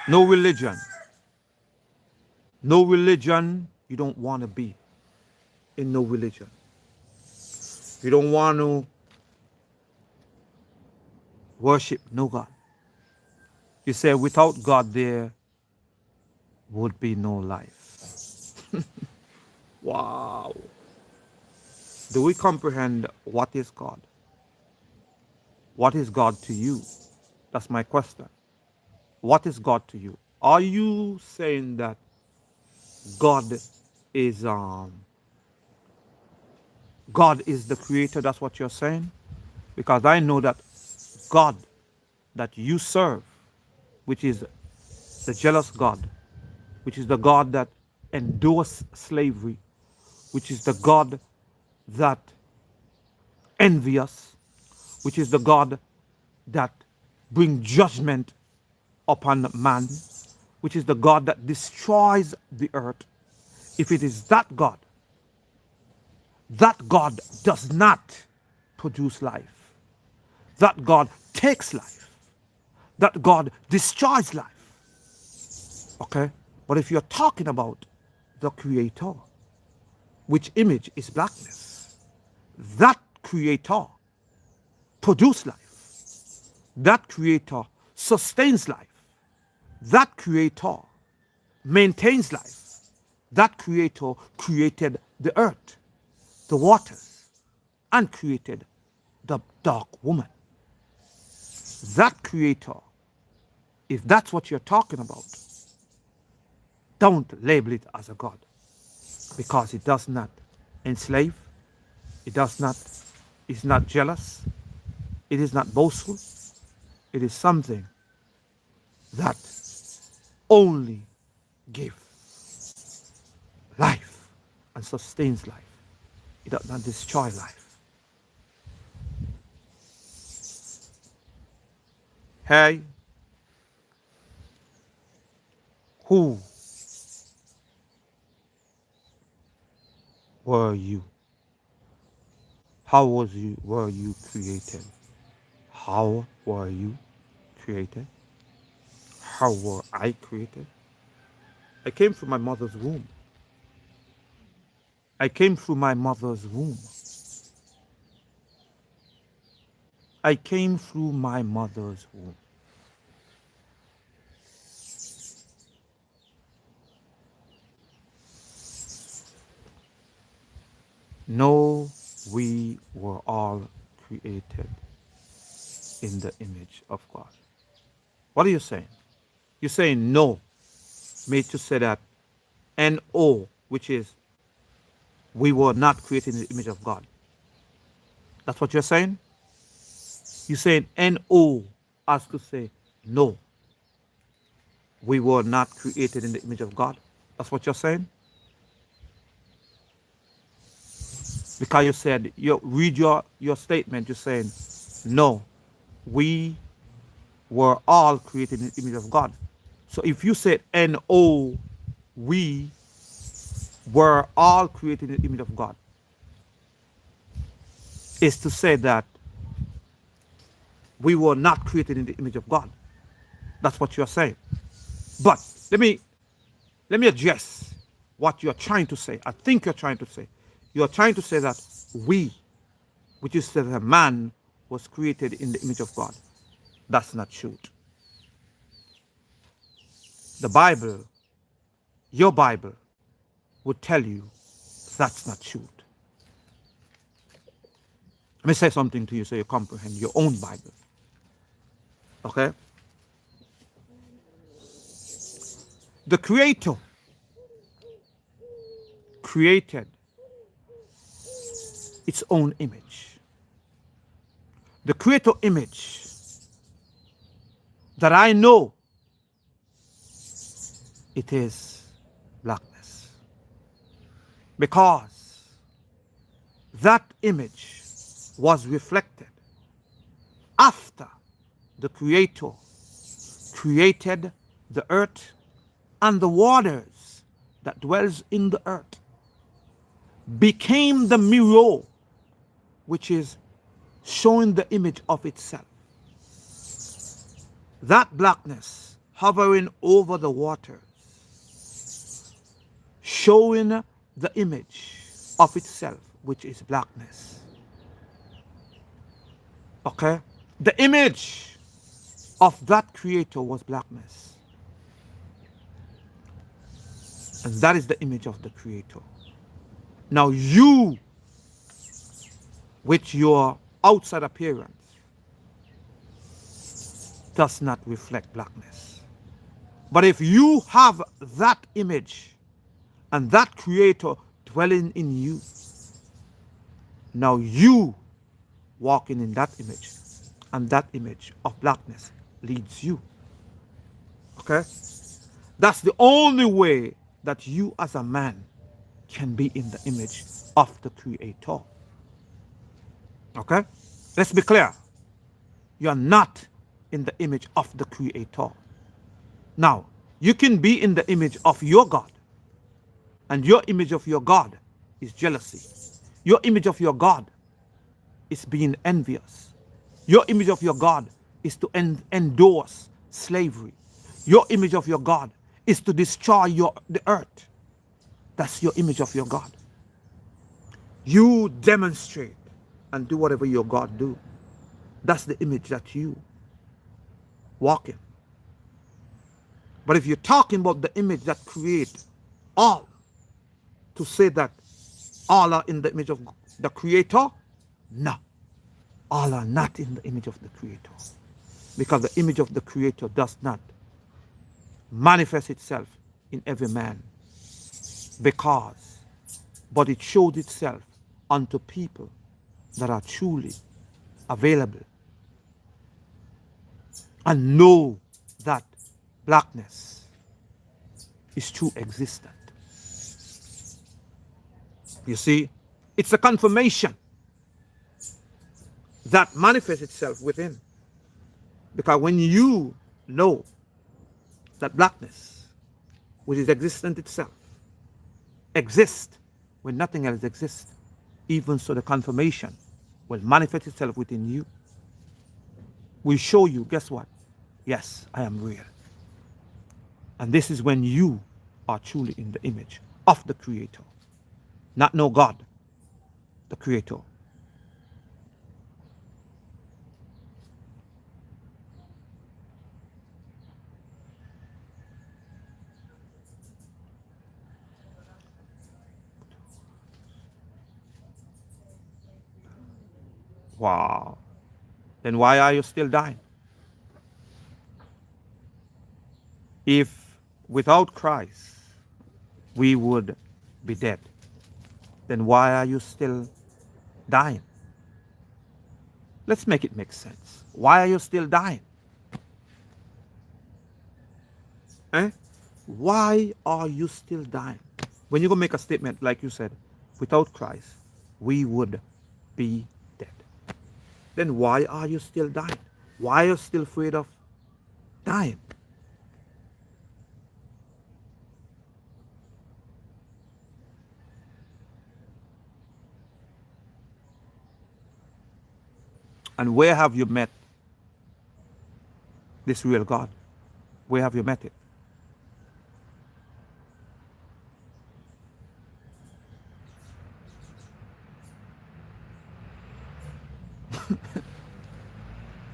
No religion. No religion, you don't want to be in no religion. You don't want to worship no God. You say without God there would be no life. Wow. Do we comprehend what is God? What is God to you? That's my question. What is God to you? Are you saying that God is God is the creator? That's what you're saying? Because I know that God that you serve, which is the jealous God, which is the God that endorsed slavery, which is the God that envy us, which is the God that bring judgment upon man, which is the God that destroys the earth. If it is that God does not produce life. That God takes life. That God destroys life. Okay? But if you're talking about the creator, which image is blackness, that creator produces life. That creator sustains life. That creator maintains life. That creator created the earth, the waters, and created the dark woman. That creator, if that's what you're talking about, don't label it as a God, because it does not enslave, it does not, is not jealous, it is not boastful, it is something that only gives life and sustains life. It does not destroy life. Hey, who were you? How were you created? How were you created? How were I created? I came from my mother's womb. I came through my mother's womb. I came through my mother's womb. No, we were all created in the image of God. What are you saying? You're saying no. Made to say that N-O, which is we were not created in the image of God. That's what you're saying? You're saying N-O as to say no. We were not created in the image of God. That's what you're saying? Because you said, you read your statement, you're saying, no, we were all created in the image of God. So if you said N-O, we were all created in the image of God, is to say that we were not created in the image of God. That's what you're saying. But let me address what you're trying to say. I think you're trying to say. You're trying to say that we, which is that a man was created in the image of God. That's not true. The Bible, your Bible, would tell you that's not true. Let me say something to you so you comprehend your own Bible. Okay? The Creator created its own image. The Creator image that I know, it is blackness. Because that image was reflected after the Creator created the earth and the waters that dwells in the earth became the mirror which is showing the image of itself. That blackness hovering over the waters, showing the image of itself, which is blackness. Okay? The image of that creator was blackness. And that is the image of the creator. Now you, with your outside appearance, does not reflect blackness. But if you have that image and that creator dwelling in you, now you walking in that image, and that image of blackness leads you. Okay? That's the only way that you as a man can be in the image of the creator. Okay? Let's be clear. You're not in the image of the creator. Now, you can be in the image of your God, and your image of your God is jealousy. Your image of your God is being envious. Your image of your God is to endorse slavery. Your image of your God is to destroy the earth. That's your image of your God. You demonstrate and do whatever your God do. That's the image that you walk in. But if you're talking about the image that create all, to say that all are in the image of the creator, no. All are not in the image of the creator. Because the image of the creator does not manifest itself in every man. But it showed itself unto people that are truly available and know that blackness is true existent. You see, it's a confirmation that manifests itself within. Because when you know that blackness, which is existent itself, exists when nothing else exists, even so the confirmation will manifest itself within you. Will show you, guess what? Yes, I am real. And this is when you are truly in the image of the creator. Not no God, the creator. Wow. Then why are you still dying? If without Christ we would be dead, then why are you still dying? Let's make it make sense. Why are you still dying? Eh? Why are you still dying? When you go make a statement like you said, without Christ, we would be dead. Then why are you still dying? Why are you still afraid of dying? And where have you met this real God? Where have you met it?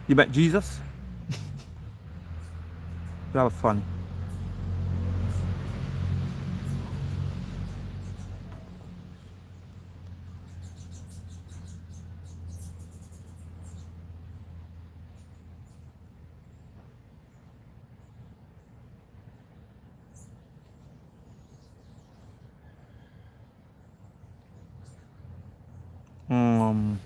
You met Jesus? That was funny. Um,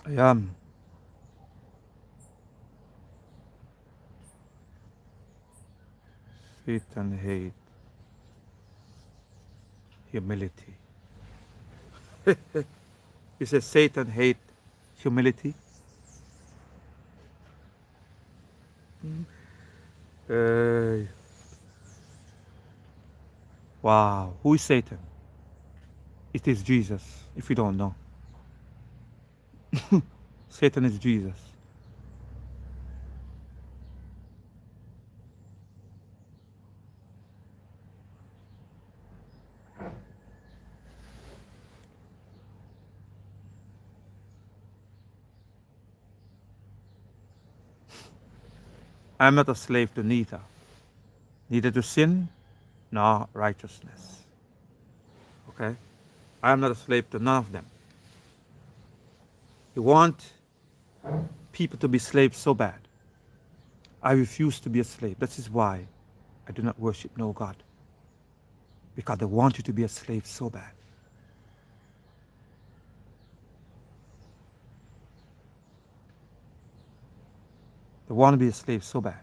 I am. Satan hate humility. You say Satan hate humility? Uh, wow. Who is Satan? It is Jesus, if you don't know. Satan is Jesus. I am not a slave to neither to sin nor righteousness. Okay? I am not a slave to none of them. You want people to be slaves so bad. I refuse to be a slave. That is why I do not worship no God. Because they want you to be a slave so bad. They want to be a slave so bad.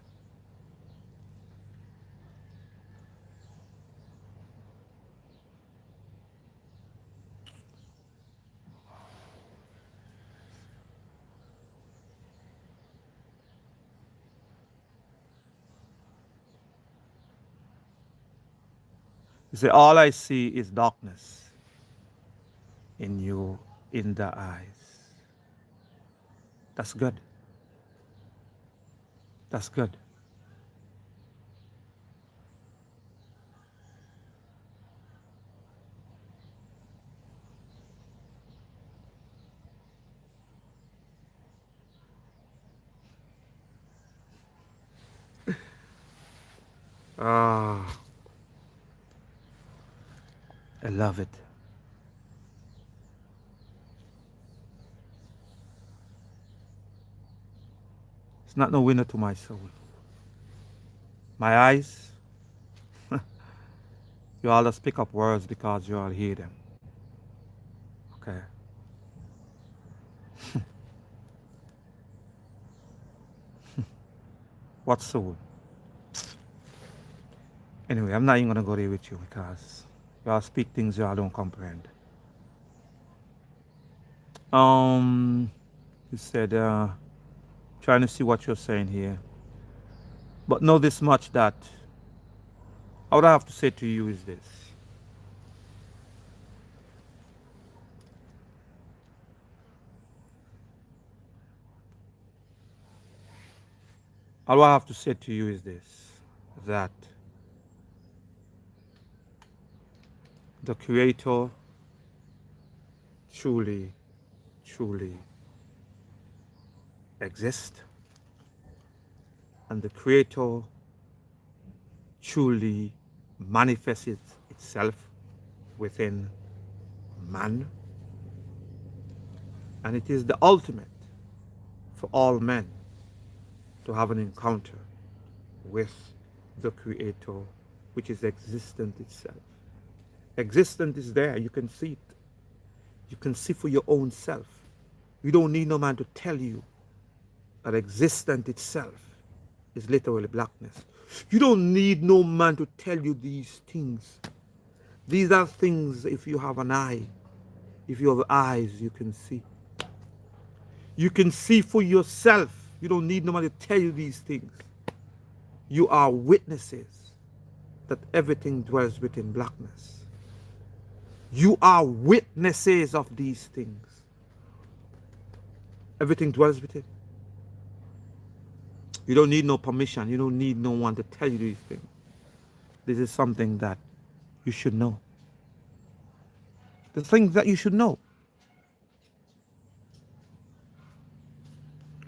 You say, all I see is darkness in you, in the eyes. That's good. That's good. Ah, I love it. It's not no winner to my soul. My eyes, you all just pick up words because you all hear them. Okay. What soul? Anyway, I'm not even gonna go there with you because you all speak things you all don't comprehend. You said trying to see what you're saying here. But know this much that what I have to say to you is this. All I have to say to you is this, that the Creator truly, truly exists, and the Creator truly manifests itself within man, and it is the ultimate for all men to have an encounter with the Creator, which is existent itself. Existent is there, you can see it. You can see for your own self. You don't need no man to tell you that existent itself is literally blackness. You don't need no man to tell you these things. These are things, if you have an eye, if you have eyes, you can see. You can see for yourself. You don't need no man to tell you these things. You are witnesses that everything dwells within blackness. You are witnesses of these things. Everything dwells within. You don't need no permission. You don't need no one to tell you these things. This is something that you should know. The things that you should know.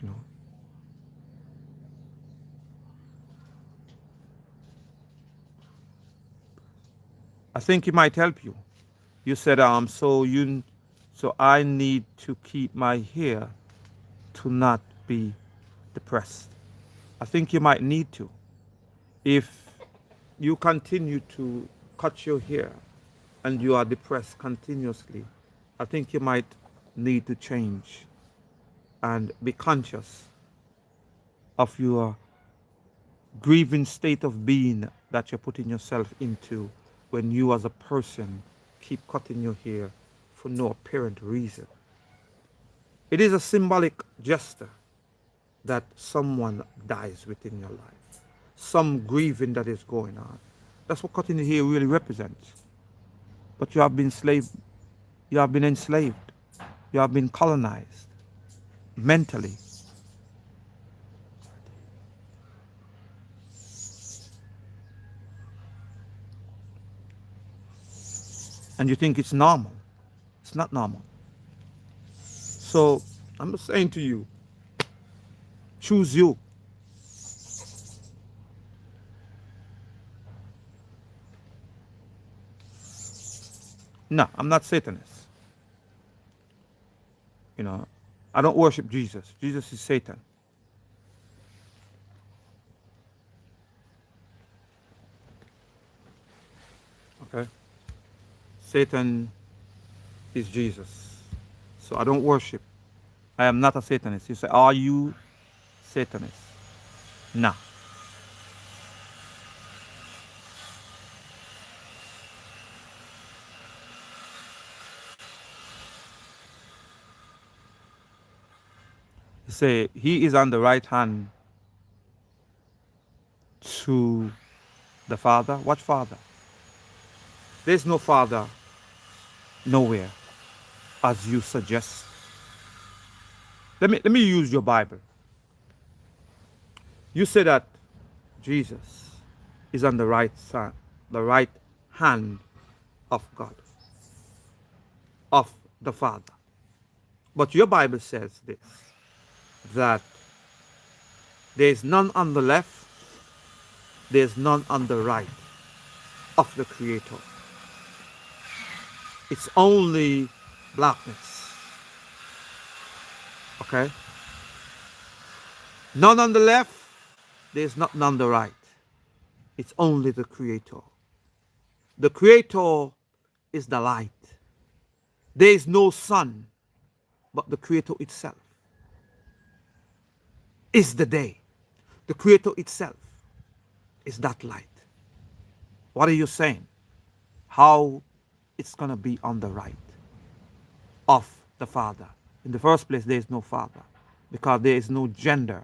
You know. I think it might help you. You said, so I need to keep my hair to not be depressed. I think you might need to. If you continue to cut your hair and you are depressed continuously, I think you might need to change and be conscious of your grieving state of being that you're putting yourself into when you as a person keep cutting your hair for no apparent reason. It is a symbolic gesture that someone dies within your life. Some grieving that is going on. That's what cutting your hair really represents. But you have been enslaved. You have been enslaved. You have been colonized mentally. And you think it's normal. It's not normal. So I'm just saying to you, choose you. No, I'm not Satanist. You know, I don't worship Jesus. Jesus is Satan. Okay? Satan is Jesus. So I don't worship. I am not a Satanist. You say, are you Satanist? No. You say, he is on the right hand to the Father. What Father? There's no Father nowhere, as you suggest. Let me use your Bible. You say that Jesus is on the right hand of God, of the Father. But your Bible says this, that there is none on the left, there is none on the right of the Creator. It's only blackness. Okay? None on the left, there's nothing on the right. It's only the Creator. The Creator is the light. There is no sun, but the Creator itself is the day. The Creator itself is that light. What are you saying? How it's going to be on the right of the Father? In the first place, there is no Father because there is no gender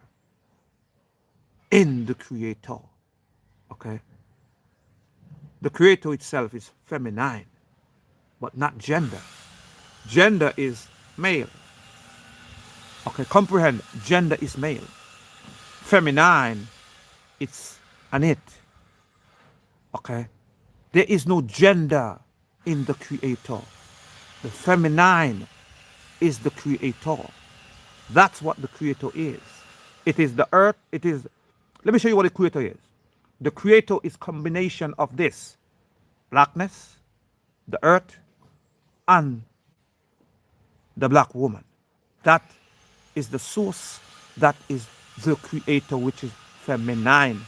in the Creator. Okay? The Creator itself is feminine, but not gender. Gender is male. Okay, comprehend. Gender is male. Feminine, it's an it. Okay? There is no gender in the Creator. The feminine is the Creator. That's what the Creator is. It is the earth. It is. Let me show you what the Creator is. The Creator is combination of this blackness, the earth, and the black woman. That is the source. That is the Creator, which is feminine.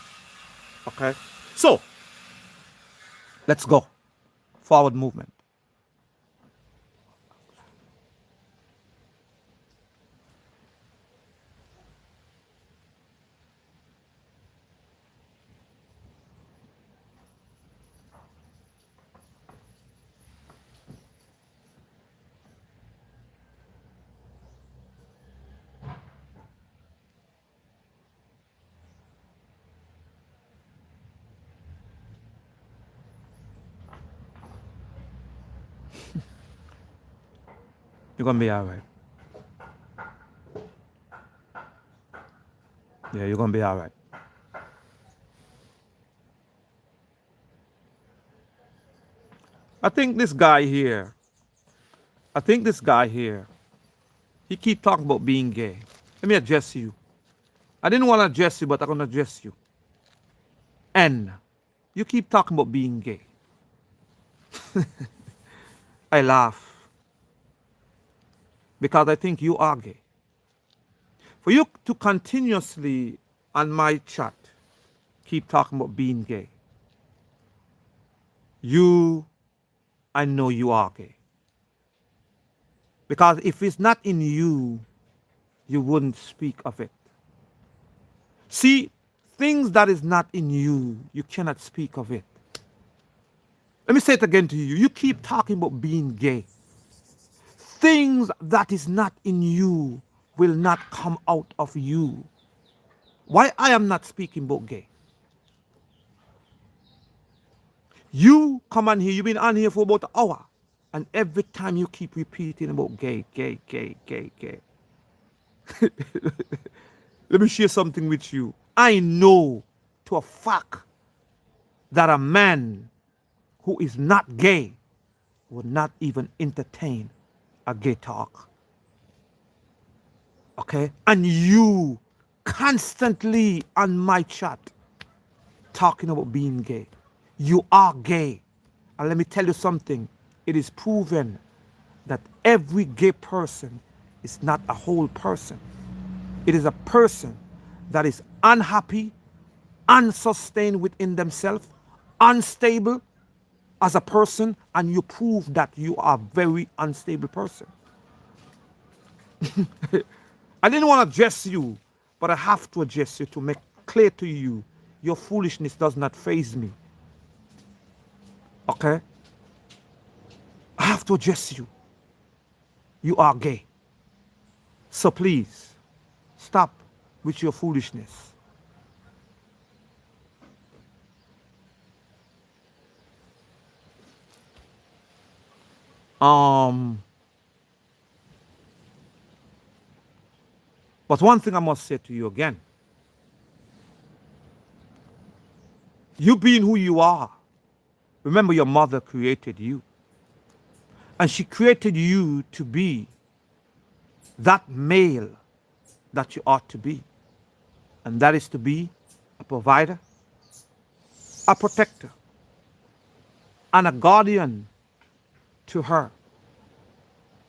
Okay? So, let's go. Forward movement. You're going to be all right. Yeah, you're going to be all right. I think this guy here, he keep talking about being gay. Let me address you. I didn't want to address you, but I'm going to address you. And you keep talking about being gay. I laugh because I think you are gay. For you to continuously on my chat keep talking about being gay, I know you are gay. Because if it's not in you, you wouldn't speak of it. See, things that is not in you, you cannot speak of it. Let me say it again to you. You keep talking about being gay. Things that is not in you will not come out of you. Why I am not speaking about gay? You come on here, you've been on here for about an hour, and every time you keep repeating about gay, gay, gay, gay, gay. Let me share something with you. I know to a fact that a man who is not gay would not even entertain a gay talk. Okay? And you constantly on my chat talking about being gay. You are gay. And let me tell you something. It is proven that every gay person is not a whole person. It is a person that is unhappy, unsustained within themselves, unstable as a person, and you prove that you are a very unstable person. I didn't want to address you, but I have to address you to make clear to you your foolishness does not faze me. Okay? I have to address you. You are gay. So please, stop with your foolishness. Um, but one thing I must say to you again, you being who you are, remember your mother created you. And she created you to be that male that you ought to be. And that is to be a provider, a protector, and a guardian to her.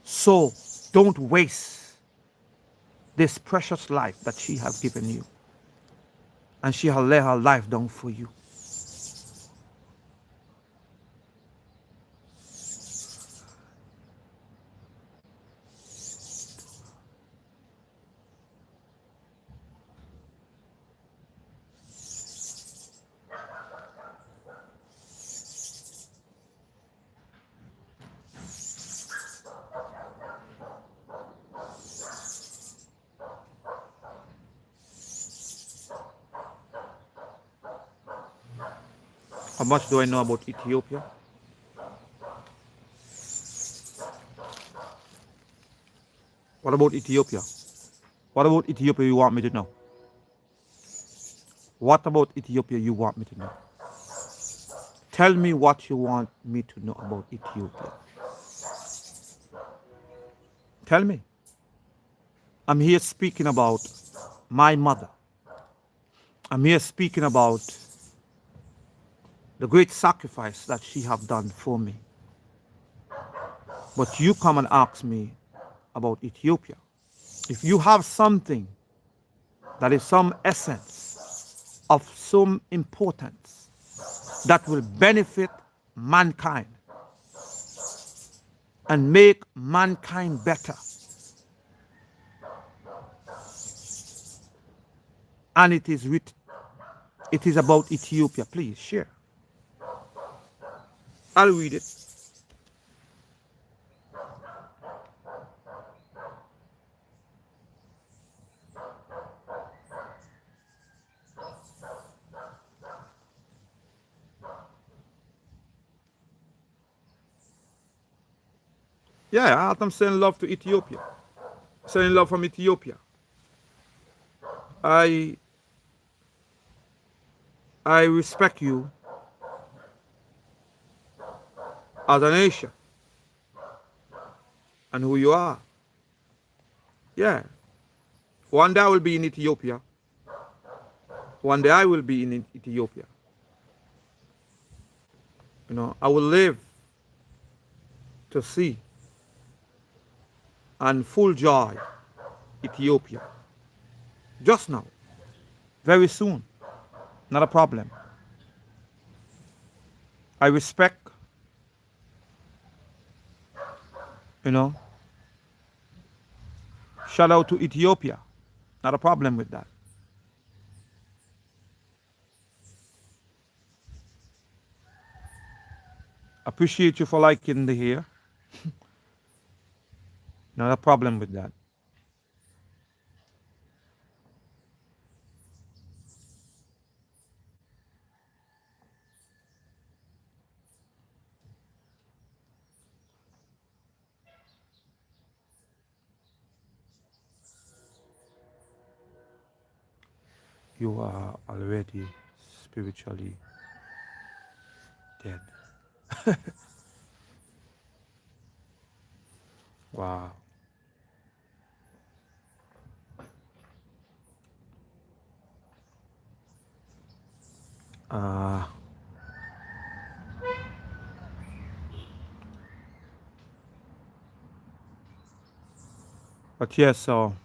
So don't waste this precious life that she has given you. And she has laid her life down for you. How much do I know about Ethiopia? What about Ethiopia? What about Ethiopia you want me to know? What about Ethiopia you want me to know? Tell me what you want me to know about Ethiopia. Tell me. I'm here speaking about my mother. I'm here speaking about the great sacrifice that she have done for me. But you come and ask me about Ethiopia. If you have something that is some essence of some importance that will benefit mankind and make mankind better, and it is written, it is about Ethiopia, please share. I'll read it. Yeah, I'm sending love to Ethiopia. Sending love from Ethiopia. I I respect you as a nation and who you are. Yeah. One day I will be in Ethiopia. One day I will be in Ethiopia. You know, I will live to see and full joy Ethiopia. Just now. Very soon. Not a problem. I respect, you know, Shout out to Ethiopia. Not a problem with that. Appreciate you for liking the hair. Not a problem with that. You are already spiritually dead. Wow. Uh, but yes, so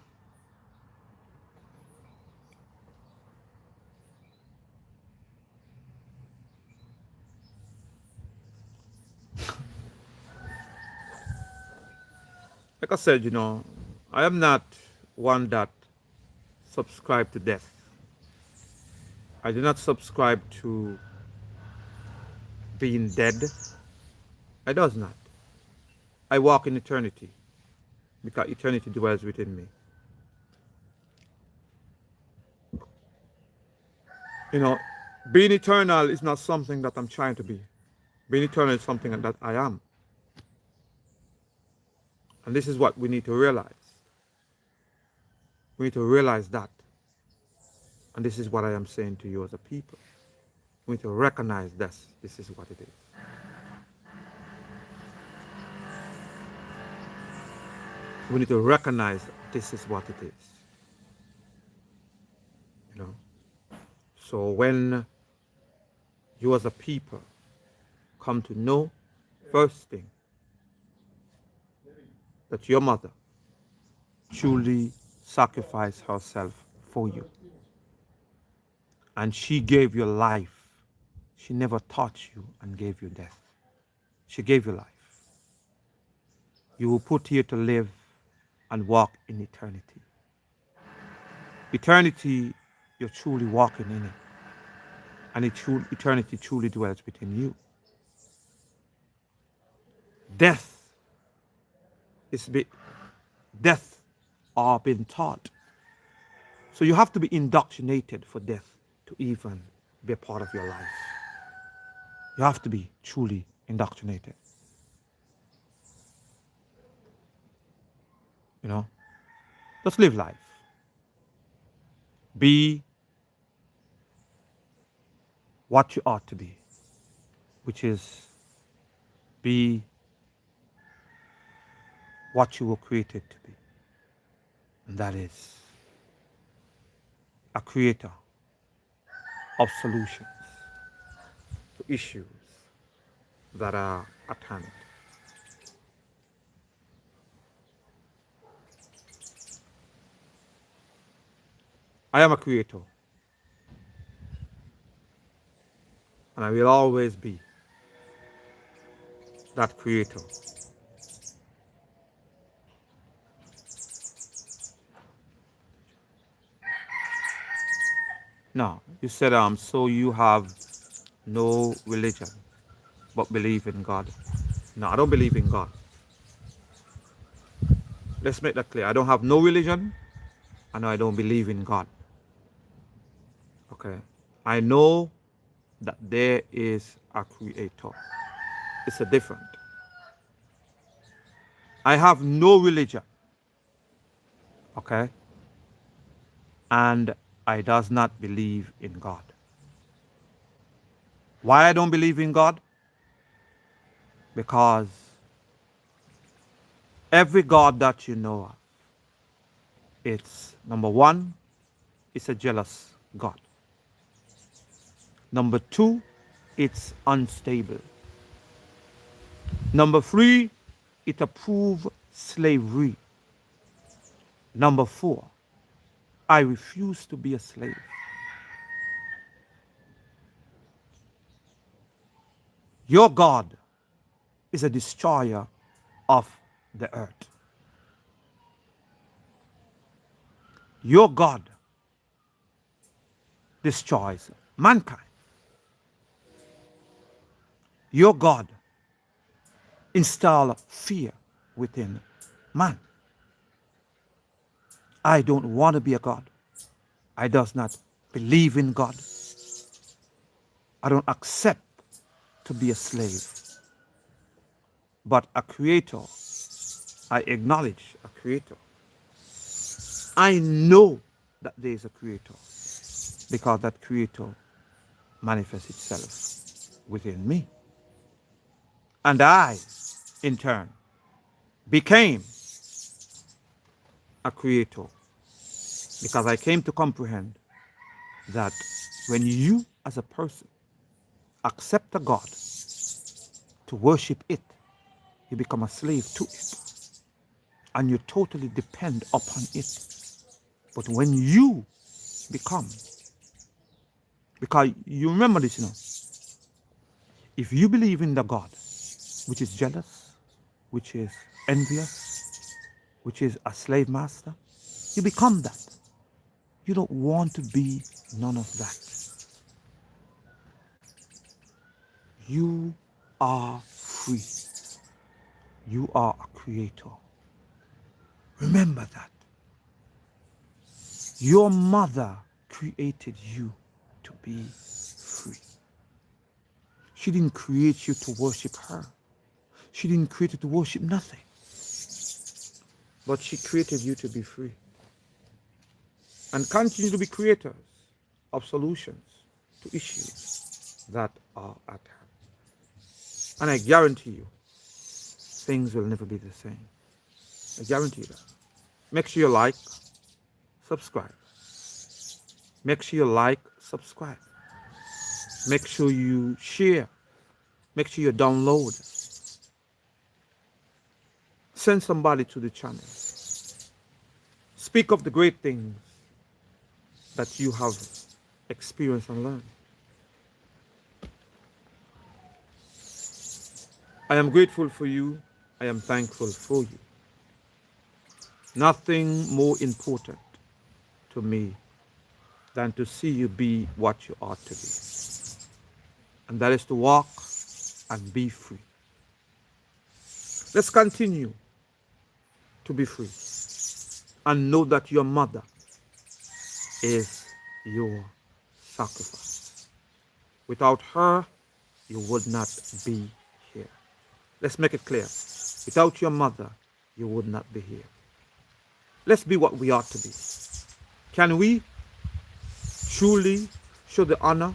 like I said, I am not one that subscribe to death. I do not subscribe to being dead. I does not. I walk in eternity because eternity dwells within me. You know, being eternal is not something that I'm trying to be. Being eternal is something that I am. And this is what we need to realize. We need to realize that. And this is what I am saying to you as a people. We need to recognize this. This is what it is. We need to recognize this is what it is. You know. So when you as a people come to know, first thing, that your mother truly sacrificed herself for you. And she gave you life. She never taught you and gave you death. She gave you life. You were put here to live and walk in eternity. Eternity, you're truly walking in it. And eternity truly dwells within you. Death is death are being taught. So you have to be indoctrinated for death to even be a part of your life. You have to be truly indoctrinated. You know? Just live life. Be what you ought to be, which is be what you were created to be. And that is a creator of solutions to issues that are at hand. I am a creator, and I will always be that creator. Now, you said, so you have no religion, but believe in God. No, I don't believe in God. Let's make that clear. I don't have no religion, and I don't believe in God. Okay. I know that there is a creator. It's a different. I have no religion. Okay. And I does not believe in God. Why I don't believe in God? Because every God that you know of, it's number one, it's a jealous God. Number two, it's unstable. Number three, it approves slavery. Number four, I refuse to be a slave. Your God is a destroyer of the earth. Your God destroys mankind. Your God installs fear within man. I don't want to be a God. I does not believe in God. I don't accept to be a slave, but a creator. I acknowledge a creator. I know that there is a creator because that creator manifests itself within me. And I, in turn, became a creator because I came to comprehend that when you, as a person, accept a God to worship it, you become a slave to it and you totally depend upon it. But when you become, because you remember this, if you believe in the God which is jealous, which is envious, which is a slave master, you become that. You don't want to be none of that. You are free. You are a creator. Remember that. Your mother created you to be free. She didn't create you to worship her. She didn't create you to worship nothing. But she created you to be free. And continue to be creators of solutions to issues that are at hand. And I guarantee you, things will never be the same. I guarantee you that. Make sure you like, subscribe. Make sure you like, subscribe. Make sure you share. Make sure you download. Send somebody to the channel. Speak of the great things that you have experienced and learned. I am grateful for you. I am thankful for you. Nothing more important to me than to see you be what you ought to be. And that is to walk and be free. Let's continue to be free and know that your mother is your sacrifice. Without her, you would not be here. Let's make it clear. Without your mother, you would not be here. Let's be what we ought to be. Can we truly show the honor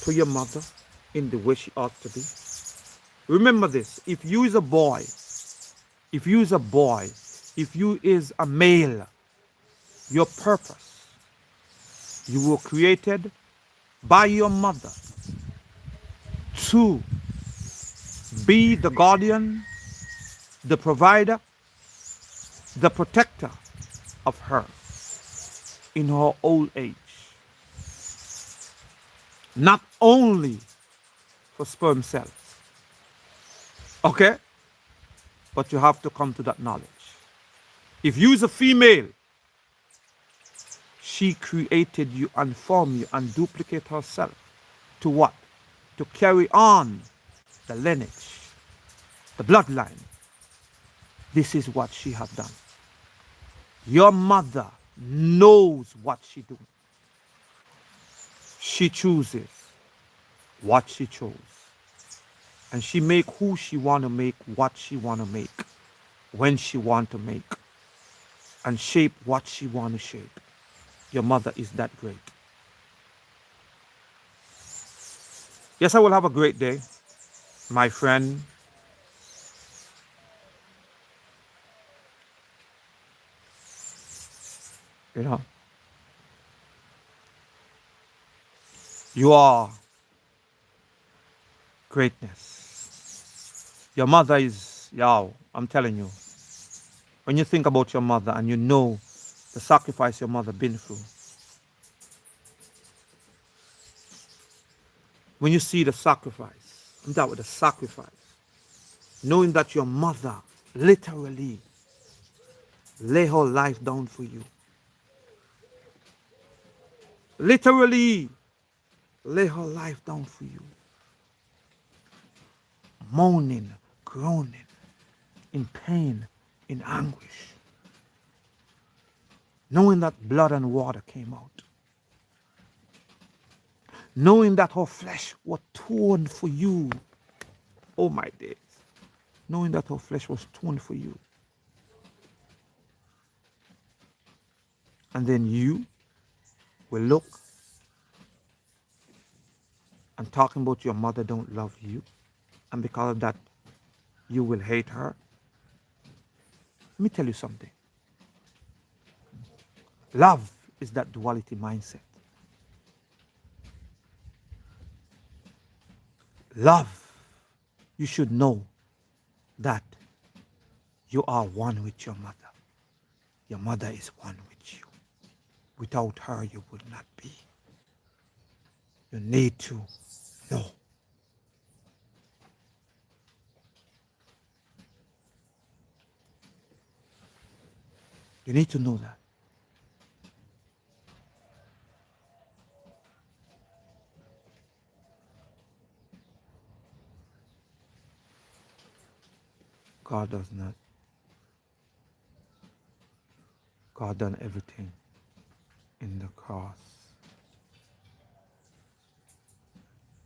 to your mother in the way she ought to be? Remember this, if you is a boy, if you is a male, your purpose, you were created by your mother to be the guardian, the provider, the protector of her in her old age. Not only for sperm cells, okay? But you have to come to that knowledge. If you is a female, she created you and formed you and duplicate herself to what? To carry on the lineage, the bloodline. This is what she have done. Your mother knows what she doing. She chooses what she chose. And she make who she want to make, what she want to make, when she want to make, and shape what she want to shape. Your mother is that great. Yes, I will have a great day, my friend. You are greatness. Your mother is, I'm telling you, when you think about your mother and you know the sacrifice your mother been through, when you see the sacrifice, I'm talking about the sacrifice, knowing that your mother literally lay her life down for you, literally lay her life down for you, moaning, groaning, in pain, in anguish, knowing that blood and water came out, knowing that her flesh was torn for you. Oh my days. Knowing that her flesh was torn for you. And then you will look and talking about your mother don't love you. And because of that, you will hate her. Let me tell you something. Love is that duality mindset. Love, you should know that you are one with your mother. Your mother is one with you. Without her, you would not be. You need to know. You need to know that. God does not. God done everything in the cross.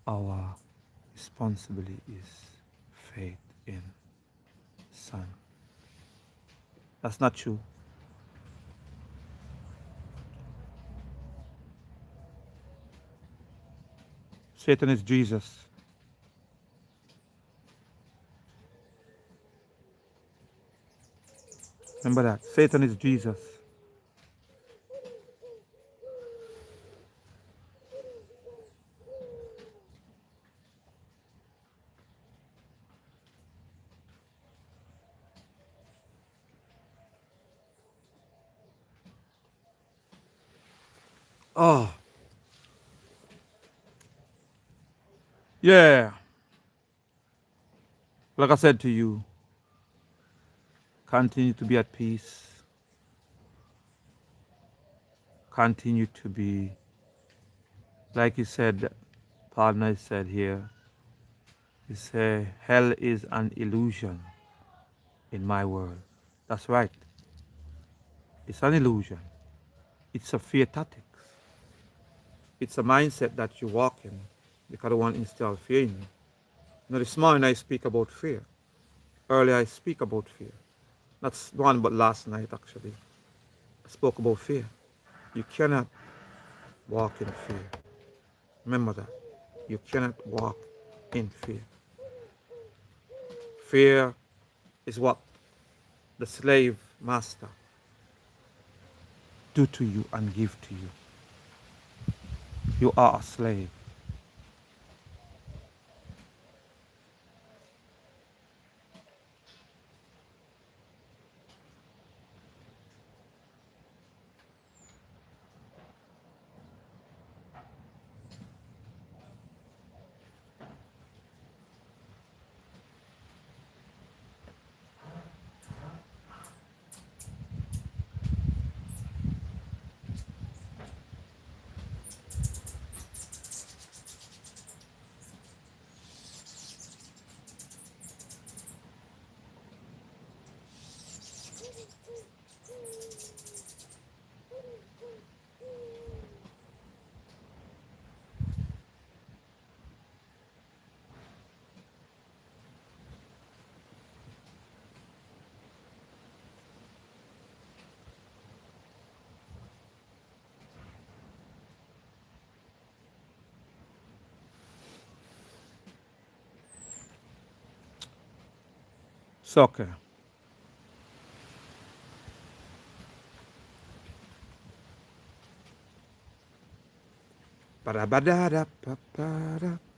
Our responsibility is faith in Son. That's not true. Satan is Jesus. Remember that. Satan is Jesus. Oh, yeah. Like I said to you, continue to be at peace. Continue to be, like he said, partner said here, he said, hell is an illusion in my world. That's right. It's an illusion. It's a fear tactic. It's a mindset that you walk in because I want to instill fear in you. Now this morning I speak about fear. Earlier I speak about fear. Not one but last night actually. I spoke about fear. You cannot walk in fear. Remember that. You cannot walk in fear. Fear is what the slave master do to you and give to you. You are a slave. Soccer. Ba-da-ba-da-da-ba-ba-da.